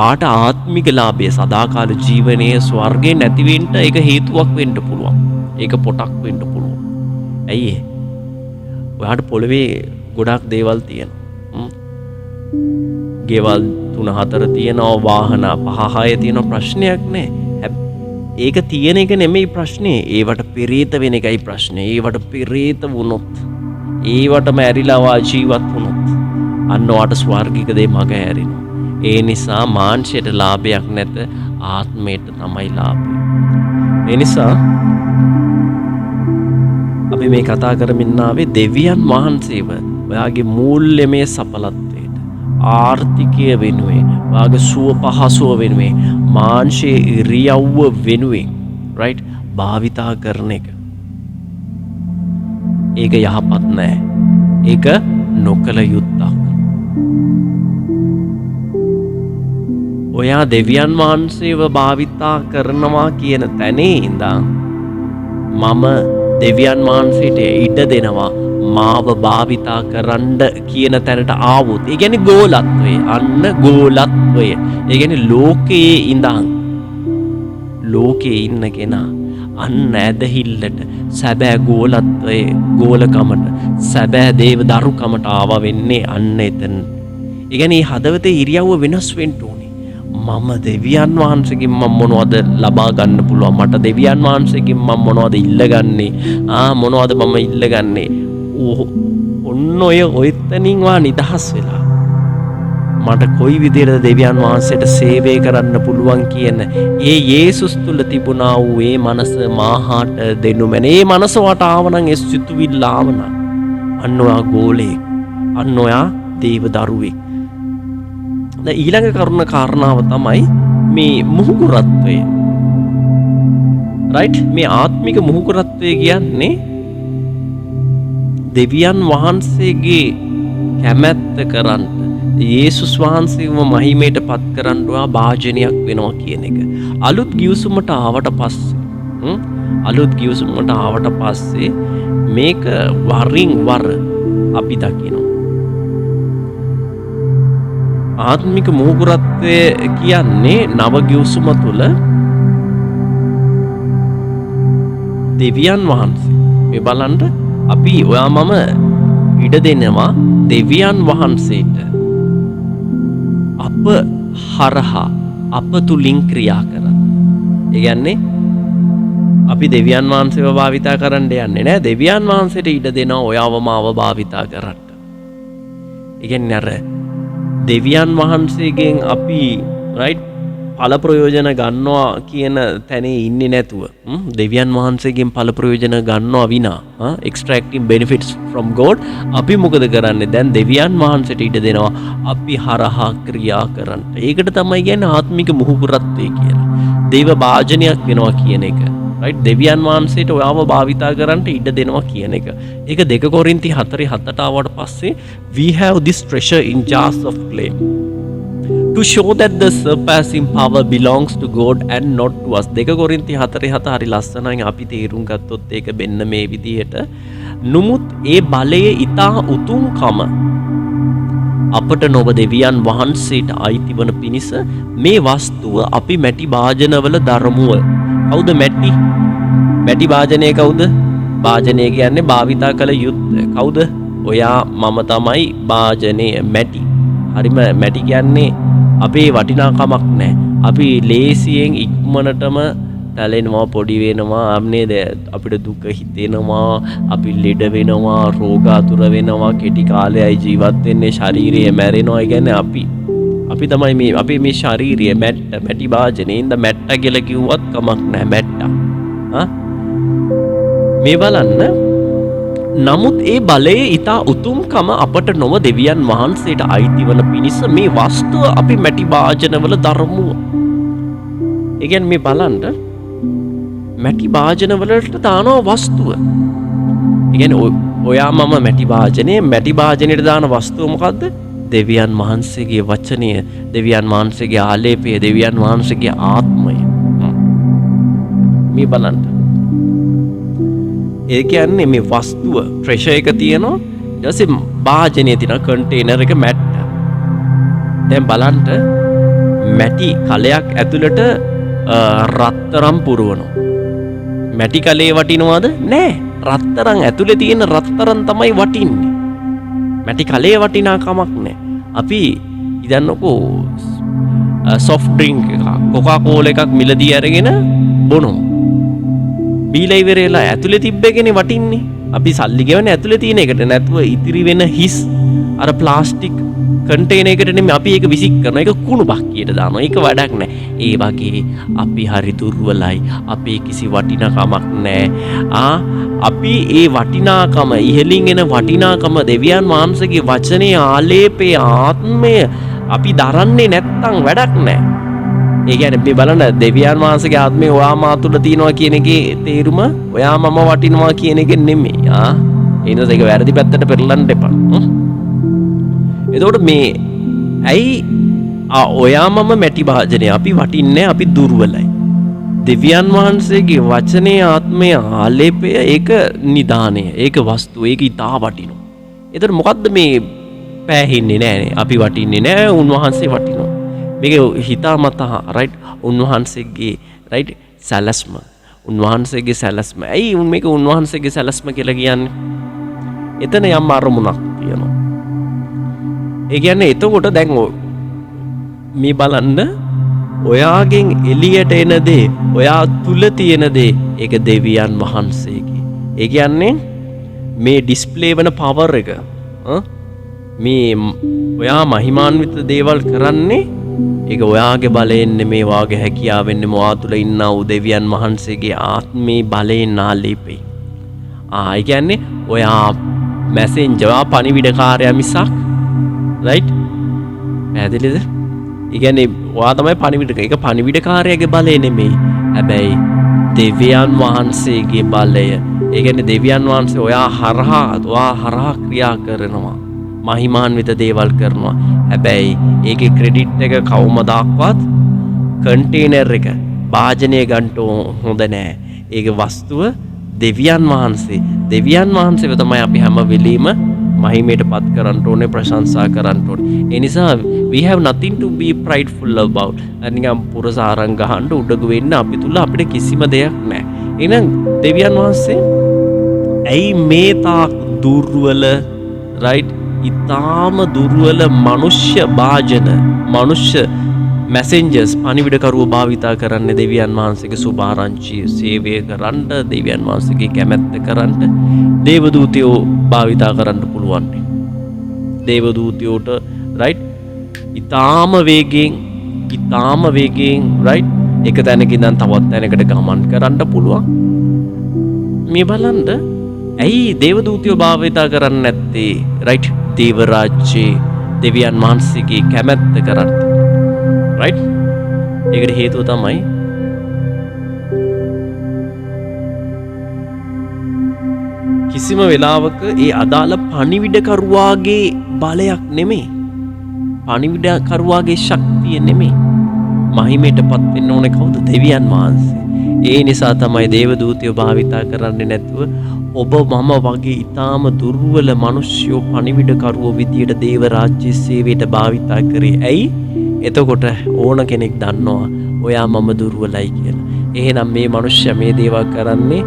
ආට ආත්මික ලාභය සදාකාල ජීවනයේ ස්වර්ගේ නැති වෙන්න ඒක හේතුවක් වෙන්න පුළුවන්. ඒක පොටක් වෙන්න පුළුවන්. ඇයි ඒ? ඔයාට පොළවේ ගොඩක් දේවල් තියෙනවා. ගෙවල් 3-4 තියෙනවා, වාහන 5-6 තියෙනවා, ප්‍රශ්නයක් නැහැ. ඒක තියෙන එක නෙමෙයි ප්‍රශ්නේ. ඒවට පෙරේත වෙන එකයි ප්‍රශ්නේ. ඒවට පෙරේත වුණොත්, ඒවටම ඇරිලා ජීවත් වුණොත් අන්න ඔයාට ස්වර්ගික දේ මග හැරෙනවා. ඒ නිසා මාංශයට ලාභයක් නැත, ආත්මයට තමයි ලාභය. ඒ නිසා අපි මේ කතා කරමින් ආවේ දෙවියන් වහන්සේව ඔයාගේ මූල්‍යමය සඵලත්වයට, ආර්ථිකය වෙනුවෙන්, ඔයාගේ සුව පහසුව වෙනුවෙන්, මාංශයේ ඉරියව්ව වෙනුවෙන් රයිට් භාවිතා කරන එක. ඒක යහපත් නෑ. ඒක නොකල යුත්තක්. ඔයා දෙවියන් වහන්සේව භාවිතා කරනවා කියන තැනේ ඉඳන් මම දෙවියන් වහන්සේට ඉඩ දෙනවා මාව භාවිතා කරන්න කියන තැනට ආවොත්, ඒ කියන්නේ ගෝලත්වය. අන්න ගෝලත්වය. ඒ කියන්නේ ලෝකයේ ඉන්න කෙනා අන්න ඇදහිල්ලට සැබෑ ගෝලත්වයේ ගෝලකමට සැබෑ දේව දරුකමට ආවා වෙන්නේ අන්න එතන. ඒ කියන්නේ හදවතේ ඉරියව්ව වෙනස් වෙන්න ඕනේ. මම දෙවියන් වහන්සේගෙන් මම මොනවද ලබා ගන්න පුළුවන්? මට දෙවියන් වහන්සේගෙන් මම මොනවද ඉල්ලගන්නේ? මොනවද මම ඉල්ලගන්නේ? ඔන්න ඔය එතනින් වා නිදහස් වෙලා මට කොයි විදිහට දෙවියන් වහන්සේට සේවය කරන්න පුළුවන් කියන ඒ යේසුස් තුල තිබුණා වූ ඒ මනස මාහාට දෙනු මැන. ඒ මනස වට ආවනම් ඒ සිතුවිල්ල ආවනම් අන්න ඔයා ගෝලෙක්. අන්න ඔයා දේව දරුවෙක්. දැන් ඊළඟ කරුණ කාරණාව තමයි මේ මුහුකුරත්වය. රයිට්. මේ ආත්මික මුහුකුරත්වය කියන්නේ දෙවියන් වහන්සේගේ කැමැත්ත කරන්න, යේසුස් වහන්සේව මහිමයට පත් කරන්නවා භාජනයක් වෙනවා කියන එක. අලුත් ගිවිසුමට ආවට පස්සේ මේක වරින් වර අපි දකිනවා. ආත්මික මුහුකුරත්වය කියන්නේ නව ගිවිසුම තුළ දෙවියන් වහන්සේ මේ බලන්න අපි ඔයා මම ඉඩ දෙනවා දෙවියන් වහන්සේට අප හරහා අප තුලින් ක්‍රියා කරන්න. ඒ කියන්නේ අපි දෙවියන් වහන්සේව භාවිතා කරන්න යන්නේ නෑ. දෙවියන් වහන්සේට ඉඩ දෙනවා ඔයාව මාව භාවිතා කරන්න. ඒ කියන්නේ අර දෙවියන් වහන්සේගෙන් අපි රයිට් ඵල ප්‍රයෝජන ගන්නවා කියන තැනේ ඉන්නේ නැතුව දෙවියන් වහන්සේගෙන් ඵල ප්‍රයෝජන ගන්නවා විනා extracting benefits from God අපි මොකද කරන්නේ දැන් දෙවියන් වහන්සේට ඉඩ දෙනවා අපි හරහා ක්‍රියා කරන්න. ඒකට තමයි කියන්නේ ආත්මික මුහුකුරත්වය කියලා. දේව භාජනයක් වෙනවා කියන එක. right දෙවියන් වහන්සේට ඔයාව භාවිතා කරන්න ඉඩ දෙනවා කියන එක. ඒක 2 කොරින්ති 4:7 ආවට පස්සේ we have this treasure in jars of clay to show that the surpassing power belongs to God and not to us. 2 කොරින්ති 4:7 හරි ලස්සනයි අපි තේරුම් ගත්තොත් ඒක වෙන්න මේ විදිහට. නමුත් ඒ බලයේ ඊතා උතුම්කම අපට නොව දෙවියන් වහන්සේට අයිති වන පිණිස මේ වස්තුව අපි මැටි භාජනවල දරමුව. කවුද මැටි? මැටි භාජනය කවුද? භාජනය කියන්නේ භාවිතා කළ යුත්තේ. කවුද? ඔයා මම තමයි භාජනය මැටි. හරිම මැටි කියන්නේ අපේ වටිනාකමක් නැහැ. අපි ලේසියෙන් ඉක්මනටම තැලෙනවා පොඩි වෙනවා නේද? අපිට දුක හිතෙනවා, අපි ලෙඩ වෙනවා, රෝගාතුර වෙනවා, කෙටි කාලයයි ජීවත් වෙන්නේ, ශරීරය මැරෙනවා. ඒ කියන්නේ අපි තමයි මේ අපේ මේ ශාරීරිය මැටි භාජනේ ඉඳ මැට්ට කියලා කිව්වත් කමක් නැහැ මැට්ටා. මේ බලන්න. නමුත් ඒ බලයේ ඊතා උතුම්කම අපට නොව දෙවියන් වහන්සේට අයිති වන පිණිස මේ වස්තුව අපි මැටි භාජනවල දරමු. ඒ කියන්නේ මේ බලන්න මැටි භාජනවලට දානවා වස්තුව. ඒ කියන්නේ ඔයා මම මැටි භාජනයට දාන වස්තුව මොකද්ද? දෙවියන් වහන්සේගේ වචනය, දෙවියන් වහන්සේගේ ආලේපය, දෙවියන් වහන්සේගේ ආත්මය. මේ බලන්න. ඒ කියන්නේ මේ වස්තුව ට්‍රෙෂර් එක තියෙනවා. ඊට පස්සේ භාජනයේ තියෙන කන්ටේනර් එක මැට්ට. දැන් බලන්න මැටි කලයක් ඇතුළට රත්තරන් පුරවනවා. මැටි කලේ වටිනවද? නෑ. රත්තරන් ඇතුලේ තියෙන රත්තරන් තමයි වටින්නේ. මැටි කලේ වටිනාකමක් නෑ. අපි ඉදන්නකෝ soft drink එකක්, Coca-Cola එකක් මිලදී අරගෙන බොනවා. බීලා ඉවරලා ඇතුලේ තිබ්බ එකනේ වටින්නේ. අපි සල්ලි ගෙවන්නේ ඇතුලේ තියෙන එකට. නැතුව ඉතිරි වෙන හිස් අර ප්ලාස්ටික් කන්ටේනර් එකට නෙමෙයි අපි ඒක විසික් කරනවා. ඒක කුණු බක්කියට දානවා. ඒක වැඩක් නෑ. ඒ වගේ අපි හරි දුර්වලයි. අපේ කිසි වටිනාකමක් නෑ. අපි ඒ වටිනාකම ඉහළින් එන වටිනාකම දෙවියන් වහන්සේගේ වචනේ ආලේපේ ආත්මය අපි දරන්නේ නැත්තම් වැඩක් නෑ. ඒ කියන්නේ මේ බලන්න දෙවියන් වහන්සේගේ ආත්මය ඔයා මා තුළ තියෙනවා කියන එකේ තේරුම ඔයා මම වටිනවා කියන එක නෙමෙයි. ඒ නිසා ඒක වැරදි පැත්තට පෙරලන්න එපා. එතකොට මේ ඇයි ඔයා මම මැටි භාජනය අපි වටින්නේ අපි දුර්වලයි. දෙවියන් වහන්සේගේ වචනේ ආත්මය ආලේපය ඒක නිදානය. ඒක වස්තුව. ඒක ඊටා වටිනවා. එතකොට මොකද්ද මේ පෑහෙන්නේ නැහනේ. අපි වටින්නේ නැහැ. උන්වහන්සේ වටිනවා. මේක හිතාමතා රයිට් උන්වහන්සේගේ රයිට් සැලැස්ම. උන්වහන්සේගේ සැලැස්ම. ඇයි මේක උන්වහන්සේගේ සැලැස්ම කියලා කියන්නේ? එතන යම් අරමුණක් තියෙනවා. ඒ කියන්නේ එතකොට දැන් මේ බලන්න ඔයාගෙන් එළියට එන දේ ඔයා තුල තියෙන දේ ඒක දෙවියන් වහන්සේගේ. ඒ කියන්නේ මේ ඩිස්ප්ලේ වෙන පවර් එක මේ ඔයා මහිමාන්විත දේවල් කරන්නේ ඒක ඔයාගේ බලයෙන් නෙමේ වාගේ හැකියාවෙන් නෙමේ ඔයා තුල ඉන්නා වූ දෙවියන් වහන්සේගේ ආත්මේ බලයෙන් ආලේපේ. ඒ කියන්නේ ඔයා මැසෙන්ජර් පණිවිඩකාරයා මිසක් රයිට් පැහැදිලිද? ඒ කියන්නේ ඔයා තමයි පණිවිඩක. ඒක පණිවිඩකාරයාගේ බලය නෙමෙයි. හැබැයි දෙවියන් වහන්සේගේ බලය. ඒ කියන්නේ දෙවියන් වහන්සේ ඔයා හරහා ක්‍රියා කරනවා. මහිමාන්විත දේවල් කරනවා. හැබැයි ඒකේ ක්‍රෙඩිට් එක කවමදාක්වත් කන්ටේනර් එක භාජනය ගන්න හොඳ නෑ. ඒක වස්තුව දෙවියන් වහන්සේව තමයි අපි හැම වෙලෙම මහිමයට පත් කරන්න ඕනේ, ප්‍රශංසා කරන්න ඕනේ. ඒ නිසා we have nothing to be prideful about. නිකම් පුරසාරං ගහන්න උඩගු වෙන්න අපි තුල අපිට කිසිම දෙයක් නැහැ. එහෙනම් දෙවියන් වහන්සේ ඇයි මේ තාක් දුර්වල right ඊටාම දුර්වල මනුෂ්‍ය භාජන මනුෂ්‍ය මැසෙන්ජර්ස් පණිවිඩකරුව භාවිතා කරන්නේ දෙවියන් වහන්සේගේ සුභාරංචිය සේවය කරන්න, දෙවියන් වහන්සේගේ කැමැත්ත කරන්න, දේවදූතයෝ භාවිතා කරන්න පුළුවන්. දේවදූතයෝට රයිට් ඊටාම වේගෙන් ඉතාම වේගයෙන් right එක තැනක ඉඳන් තවත් තැනකට ගමන් කරන්න පුළුවන්. මේ බලන්න ඇයි දේවදූතයෝ භාවිතා කරන්නේ නැත්තේ right දේව රාජ්‍යයේ දෙවියන් වහන්සේගේ කැමැත්ත කරන්න right ඒකට හේතුව තමයි කිසිම වෙලාවක ඒ අදාළ පණිවිඩකරුවාගේ බලයක් නෙමෙයි. පණිවිඩකරුවාගේ ශක්තිය නෙමෙයි. මහිමයටපත් වෙන්න ඕනේ කවුද? දෙවියන් වහන්සේ. ඒ නිසා තමයි දේවදූතයෝ භාවිතා කරන්නේ නැතුව ඔබ මම වගේ ඊටාම දුර්වල මිනිස්සුયો පණිවිඩකරුවෝ විදියට දේව රාජ්‍ය සේවයට භාවිතා කරේ. ඇයි? එතකොට ඕන කෙනෙක් දන්නවා ඔයා මම දුර්වලයි කියලා. එහෙනම් මේ මිනිස්සයා මේ දේවල් කරන්නේ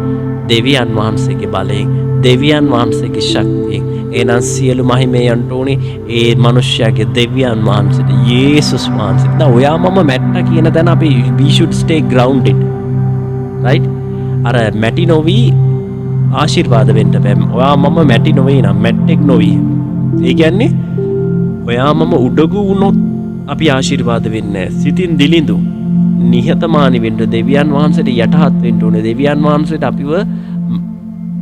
දෙවියන් වහන්සේගේ බලයෙන්, දෙවියන් වහන්සේගේ ශක්තියෙන්. එහෙනම් සියලු මහිමේ යන්න ඕනේ ඒ මිනිස්සයාගේ දෙවියන් වහන්සේට, යේසුස් වහන්සේට. දැන් ඔයා මම මැට්ටා කියන තැන අපි we should stay grounded. right? අර මැටි නොවි ආශිර්වාද වෙන්න බෑ. ඔයා මම මැටි නොවේ නම් මැට්ටෙක් නොවි. ඒ කියන්නේ ඔයා මම උඩගු වුණොත් අපි ආශිර්වාද වෙන්නේ නැහැ. සිතින් දිලිඳු නිහතමානී වෙන්න, දෙවියන් වහන්සේට යටහත් වෙන්න ඕනේ. දෙවියන් වහන්සේට අපිව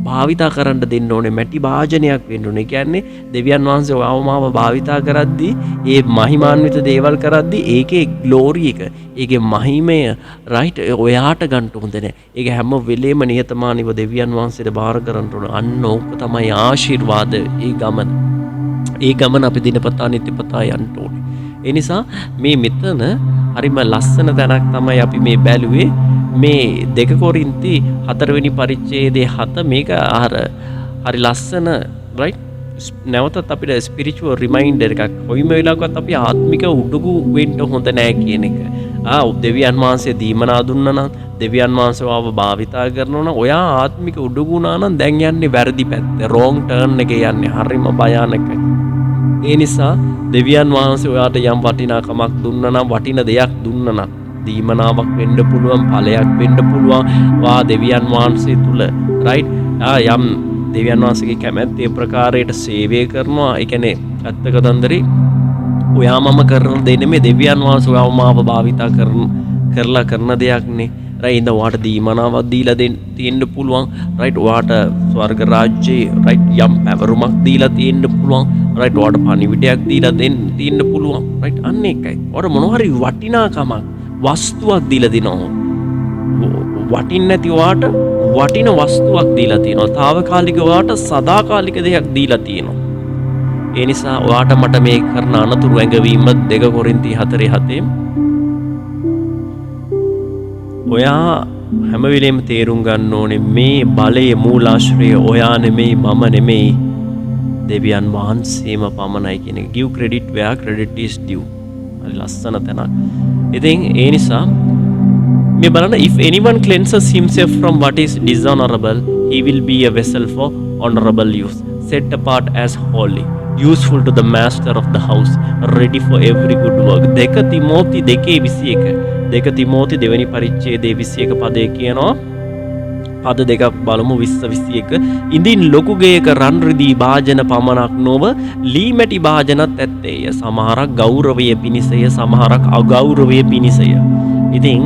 භාවිතා කරන්න දෙන්න ඕනේ. මැටි භාජනයක් වෙන්න ඕනේ. කියන්නේ දෙවියන් වහන්සේ ඔයාව භාවිතා කරද්දී, ඒ මහිමාන්විත දේවල් කරද්දී ඒකේ ග්ලෝරි එක, ඒකේ මහිමය රයිට් ඔයාට ගන්න හොඳ නැහැ. ඒක හැම වෙලේම නිහතමානීව දෙවියන් වහන්සේට බාර කරන්න ඕනේ. අන්න ඕක තමයි ආශිර්වාද. ඒ ගමන අපි දිනපතා නිතිපතා යන්න ඕනේ. ඒ නිසා මේ මෙතන හරිම ලස්සන තැනක් තමයි අපි මේ බැලුවේ. මේ 2 කොරින්ති 4 වෙනි පරිච්ඡේදයේ 7 මේක හරි ලස්සන right නැවතත් අපිට ස්පිරිචුවල් රිමයින්ඩර් එකක්. කොයිම වෙලාවකත් අපි ආත්මික උඩුගු වෙන්න හොඳ නැහැ කියන එක. දෙවියන් වහන්සේ දීමනා දුන්නා නම්, දෙවියන් වහන්සේ ආව භාවිතා කරනවා නම්, ඔයා ආත්මික උඩුගු වුණා නම් දැන් යන්නේ වැරදි පැත්ත. wrong turn එකේ යන්නේ. හරිම භයානකයි. ඒ නිසා දෙවියන් වහන්සේ ඔයාට යම් වටිනාකමක් දුන්නා නම්, වටින දෙයක් දුන්නා නම්, දීමනාවක් වෙන්න පුළුවන්, ඵලයක් වෙන්න පුළුවන්. වා දෙවියන් වහන්සේ තුල right යම් දෙවියන් වහන්සේගේ කැමැත්ත ඒ ප්‍රකාරයට සේවය කරනවා. ඒ කියන්නේ ඇත්තක දන්දරේ ඔයා මම කරන දේ නෙමෙයි, දෙවියන් වහන්සේ ඔයාව මාව භාවිතා කරලා කරන දෙයක් නේ. right ඉතින් ඔයාට දීමනාවක් දීලා තියෙන්න පුළුවන්. right ඔයාට ස්වර්ග රාජ්‍යයේ right යම් පැවරුමක් දීලා තියෙන්න පුළුවන්. right ඔයාට පණිවිඩයක් දීලා තියෙන්න පුළුවන්. right අන්න ඒකයි. ඔයාට මොනවා හරි වටිනාකමක් වස්තුවක් දීලා දිනවා. වටින්නේ නැති ඔයාට වටින වස්තුවක් දීලා තියෙනවා. తాවකාලික ඔයාට සදාකාලික දෙයක් දීලා තියෙනවා. ඒ නිසා ඔයාට මට මේ කරන අනතුරු ඇඟවීම 2 කොරින්ති 4:7 ඔයා හැම වෙලෙම තේරුම් ගන්න ඕනේ මේ බලයේ මූලාශ්‍රය ඔයා නෙමෙයි, මම නෙමෙයි, දෙවියන් වහන්සේම පමණයි කියන එක. give credit where credit is due. හරි ලස්සන තැනක්. ඉතින් ඒ නිසා මේ බලන්න, if anyone cleanses himself from what is dishonorable, he will be a vessel for honorable use, set apart as holy, useful to the master of the house, ready for every good work. 2 තිමෝති 2:21. 2 තිමෝති 2 වෙනි පරිච්ඡේදයේ 21 පදේ කියනවා. පද දෙකක් බලමු. 20-21. ඉඳින් ලොකු ගේක රන් රිදී භාජන පමණක් නොව ලී මැටි භාජනත් ඇත්තේය. සමහරක් ගෞරවය පිණිසය, සමහරක් අගෞරවය පිණිසය. ඉතින්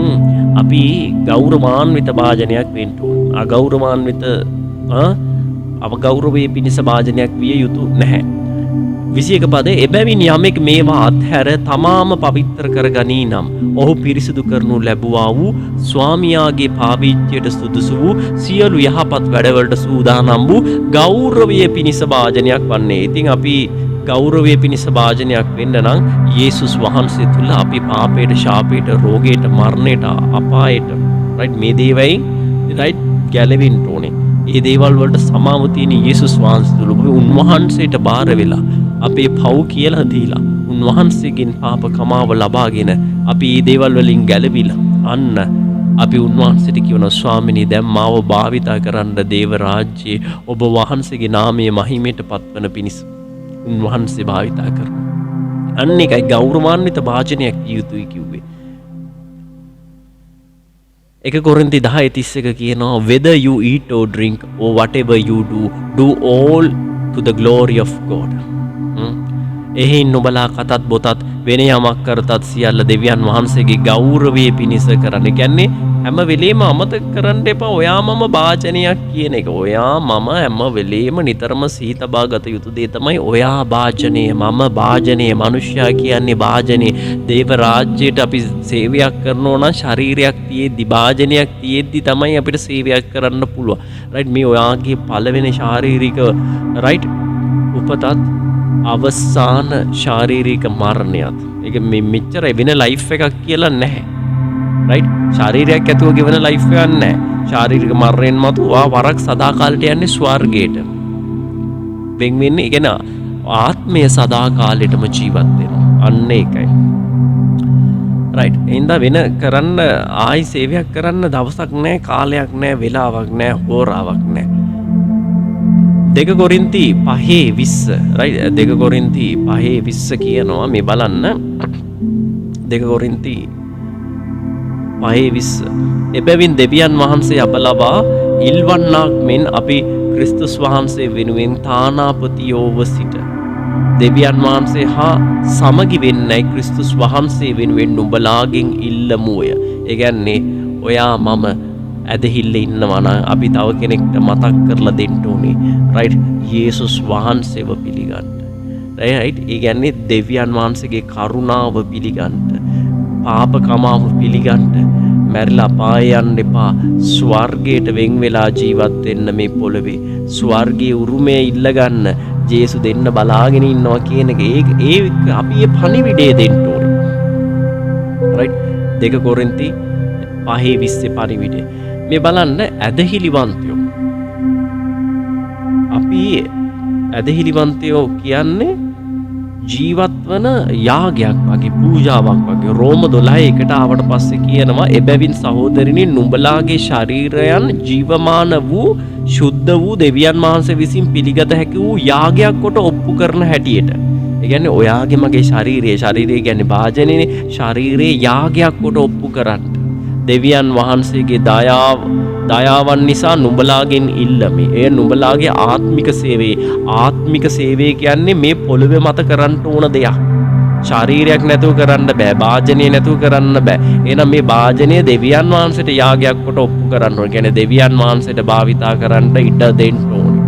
අපි ගෞරවාන්විත භාජනයක් වෙන්න ඕන. අගෞරවාන්විත අවගෞරවයේ පිණිස භාජනයක් විය යුතු නැහැ. 21 පදේ එබැවින් යමෙක් මේවා අත්හැර තමාම පවිත්‍ර කරගනී නම් ඔහු පිරිසිදු කරනු ලැබුවා වූ ස්වාමියාගේ පාවිච්චයට සුදුසු වූ සියලු යහපත් වැඩවලට සූදානම් වූ ගෞරවයේ පිණිස භාජනයක් වන්නේ. ඉතින් අපි ගෞරවයේ පිණිස භාජනයක් වෙන්න නම් යේසුස් වහන්සේ තුල අපි පාපයට, ශාපයට, රෝගයට, මරණයට, අපායට right මේ දේවයින් right ගැලවෙන්න ඕනේ. මේ දේවල් වලට සමාව තියෙන යේසුස් වහන්සේ තුල උන්වහන්සේට බාර වෙලා අපේ පව් කියලා දීලා උන්වහන්සේගෙන් පාප කමාව ලබාගෙන අපි මේ දේවල් වලින් ගැලවිලා අන්න අපි උන්වහන්සේට කියනවා ස්වාමිනී දැන් මාව භාවිතා කරන්න දේව රාජ්‍යයේ ඔබ වහන්සේගේ නාමයේ මහිමයට පත්වන පිණිස උන්වහන්සේ භාවිතා කරනවා. අන්න ඒකයි ගෞරවාන්විත භාජනයක් යුතුයි කිව්වේ. 1 කොරින්ති 10:31 කියනවා whether you eat or drink or whatever you do all to the glory of God. එහෙන් නුඹලා කතත් බොතත් වෙන යමක් කරතත් සියල්ල දෙවියන් වහන්සේගේ ගෞරවයේ පිණිස කරන්න. කියන්නේ හැම වෙලේම අමතක කරන්න එපා ඔයා මම වාචනයක් කියන එක. ඔයා මම හැම වෙලේම නිතරම සිහි තබා ගත යුතු දේ තමයි ඔයා වාචනය, මම වාචනය, මනුෂ්‍යයා කියන්නේ වාචනය. දේව රාජ්‍යයට අපි සේවයක් කරනවා නම් ශරීරයක් තියෙද්දි, වාචනයක් තියෙද්දි තමයි අපිට සේවයක් කරන්න පුළුවන්. රයිට්? මේ ඔයාගේ පළවෙනි ශාරීරික රයිට් උපතත් අවසාන ශාරීරික මරණයත්. ඒක මෙච්චර වෙන ලයිෆ් එකක් කියලා නැහැ. රයිට්? ශාරීරයක් ඇතුව ගෙවන ලයිෆ් එකක් නැහැ. ශාරීරික මරණයෙන් මතු ඔයා වරක් සදාකාලයට යන්නේ ස්වර්ගයට. වෙන් වෙන්නේ කියන ආත්මය සදාකාලෙටම ජීවත් වෙනවා. අන්න ඒකයි. රයිට්? එහෙනම් වෙන කරන්න ආයි සේවයක් කරන්න දවසක් නැහැ, කාලයක් නැහැ, වෙලාවක් නැහැ, හෝරාවක් නැහැ. 2 කොරින්ති 5:20 රයිට්? 2 කොරින්ති 5:20 කියනවා මේ බලන්න. 2 කොරින්ති 5:20 එබැවින් දෙවියන් වහන්සේ අප ලබා ඉල්වන්නාක් මෙන් අපි ක්‍රිස්තුස් වහන්සේ වෙනුවෙන් තානාපතියෝව සිට දෙවියන් වහන්සේ හා සමගි වෙන්නයි ක්‍රිස්තුස් වහන්සේ වෙනුවෙන් නුඹලාගෙන් ඉල්ලමුය. ඒ කියන්නේ ඔයා මම ඇදහිල්ල ඉන්නවා නම් අපි තව කෙනෙක්ට මතක් කරලා දෙන්න ඕනේ. රයිට්? යේසුස් වහන්සේව පිළිගන්න. රයිට්? ඒ කියන්නේ දෙවියන් වහන්සේගේ කරුණාව පිළිගන්න. පාප කමාව පිළිගන්න. මැරිලා අපාය යන්න එපා. ස්වර්ගයට වෙන් වෙලා ජීවත් වෙන්න මේ පොළවේ. ස්වර්ගයේ උරුමය ඉල්ල ගන්න. ජේසු දෙන්න බලාගෙන ඉන්නවා කියන එක ඒ අපි මේ පණිවිඩය දෙන්න ඕනේ. රයිට්? 2 කොරින්ති 5:20 පණිවිඩය. මේ බලන්න ඇදහිලිවන්තයෝ. අපි ඇදහිලිවන්තයෝ කියන්නේ ජීවත් වන යාගයක් වගේ, පූජාවක් වගේ. රෝම 12:1 ආවට පස්සේ කියනවා එබැවින් සහෝදරනි නුඹලාගේ ශරීරයන් ජීවමාන වූ ශුද්ධ වූ දෙවියන් වහන්සේ විසින් පිළිගත හැකි වූ යාගයක් කොට ඔප්පු කරන හැටියට. ඒ කියන්නේ ඔයාගේ මගේ ශරීරය කියන්නේ වාජනේනේ. ශරීරයේ යාගයක් කොට ඔප්පු කරන්න. දෙවියන් වහන්සේගේ දයාවන් නිසා නුඹලාගෙන් ඉල්ලමි. එය නුඹලාගේ ආත්මික සේවය. ආත්මික සේවය කියන්නේ මේ පොළොවේ මත කරන්න ඕන දෙයක්. ශරීරයක් නැතුව කරන්න බෑ. වාජනය නැතුව කරන්න බෑ. එහෙනම් මේ වාජනය දෙවියන් වහන්සේට යාගයක් කොට ඔප්පු කරන්න ඕන. කියන්නේ දෙවියන් වහන්සේට භාවිතා කරන්න ඉඩ දෙන්න ඕනේ.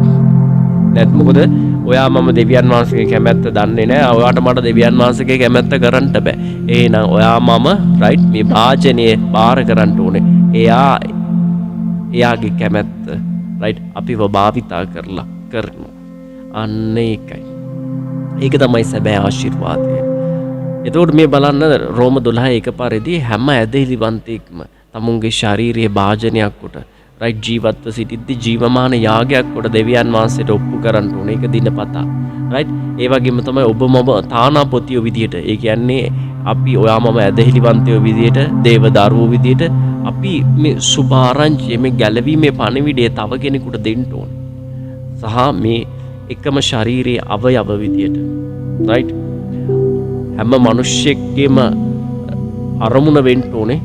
නැත් මොකද ඔයා මම දෙවියන් වහන්සේගේ කැමැත්ත දන්නේ නැහැ. ඔයාට මට දෙවියන් වහන්සේගේ කැමැත්ත කරන්න බෑ. එහෙනම් ඔයා මම රයිට් මේ වාජනය බාර කරන්න ඕනේ. එයාගේ කැමැත්ත රයිට් අපිව භාවිතා කරලා කරනවා. අන්න ඒකයි. ඒක තමයි සැබෑ ආශිර්වාදය. එතකොට මේ බලන්න රෝම 12:1 පරිදි හැම ඇදහිලිවන්තයෙක්ම තමුන්ගේ ශාරීරික භාජනයක් කොට රයිට් ජීවත්ව සිටිද්දි ජීවමාන යාගයක් කොට දෙවියන් වහන්සේට ඔප්පු කරන්න ඕනේ. ඒක දිනපතා. රයිට්? ඒ වගේම තමයි ඔබ මම තානාපතියෝ විදියට. ඒ කියන්නේ අපි ඔයා මම ඇදහිලිවන්තයෝ විදියට, දේව දරුවෝ විදියට අපි මේ සුභාරංචිය, මේ ගැලවීමේ පණිවිඩය තව කෙනෙකුට දෙන්න ඕනේ. සහ මේ එකම ශරීරයේ අවයව විදියට. රයිට්? හැම මිනිස්සෙක්ගේම අරමුණ වෙන්න ඕනේ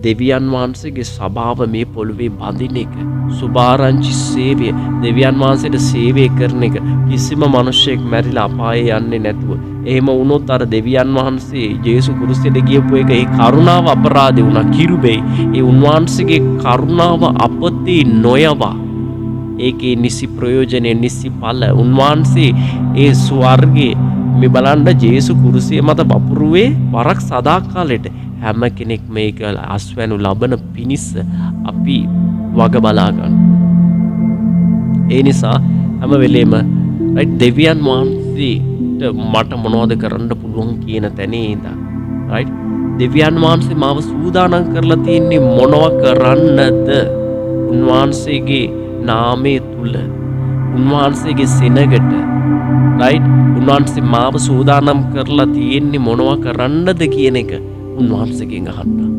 දෙවියන් වහන්සේගේ ස්වභාව මේ පොළොවේ බඳින එක. සුභාරංචි සේවය, දෙවියන් වහන්සේට සේවය කරන එක. කිසිම මිනිසෙක් මැරිලා අපායේ යන්නේ නැතුව. එහෙම වුණොත් අර දෙවියන් වහන්සේ යේසු ක්‍රිස්තුට ගියපු එක ඒ කරුණාව අපරාධේ වුණා කිරුබේ. ඒ උන්වහන්සේගේ කරුණාව අපතේ නොයවා. ඒකේ නිසි ප්‍රයෝජනෙ, නිසි ඵල උන්වහන්සේ ඒ ස්වර්ගයේ මේ බලන්න යේසු කුරුසිය මත වපුරුවේ වරක් සදාකාලෙට හැම කෙනෙක් මේක අස්වැනු ලබන පිණිස අපි වග බලා ගන්න. ඒ නිසා හැම වෙලේම රයිට් දෙවියන් වහන්සේට මට මොනවද කරන්න පුළුවන් කියන තැනේ ඉඳන් රයිට් දෙවියන් වහන්සේ මාව සූදානම් කරලා තියෙන්නේ මොනව කරන්නද? උන්වහන්සේගේ නාමයේ තුල උන්වහන්සේගේ සෙනගට රයිට් උන්වහන්සේ මාව සූදානම් කරලා තියෙන්නේ මොනව කරන්නද කියන එක උන්වහන්සේගෙන් අහන්න.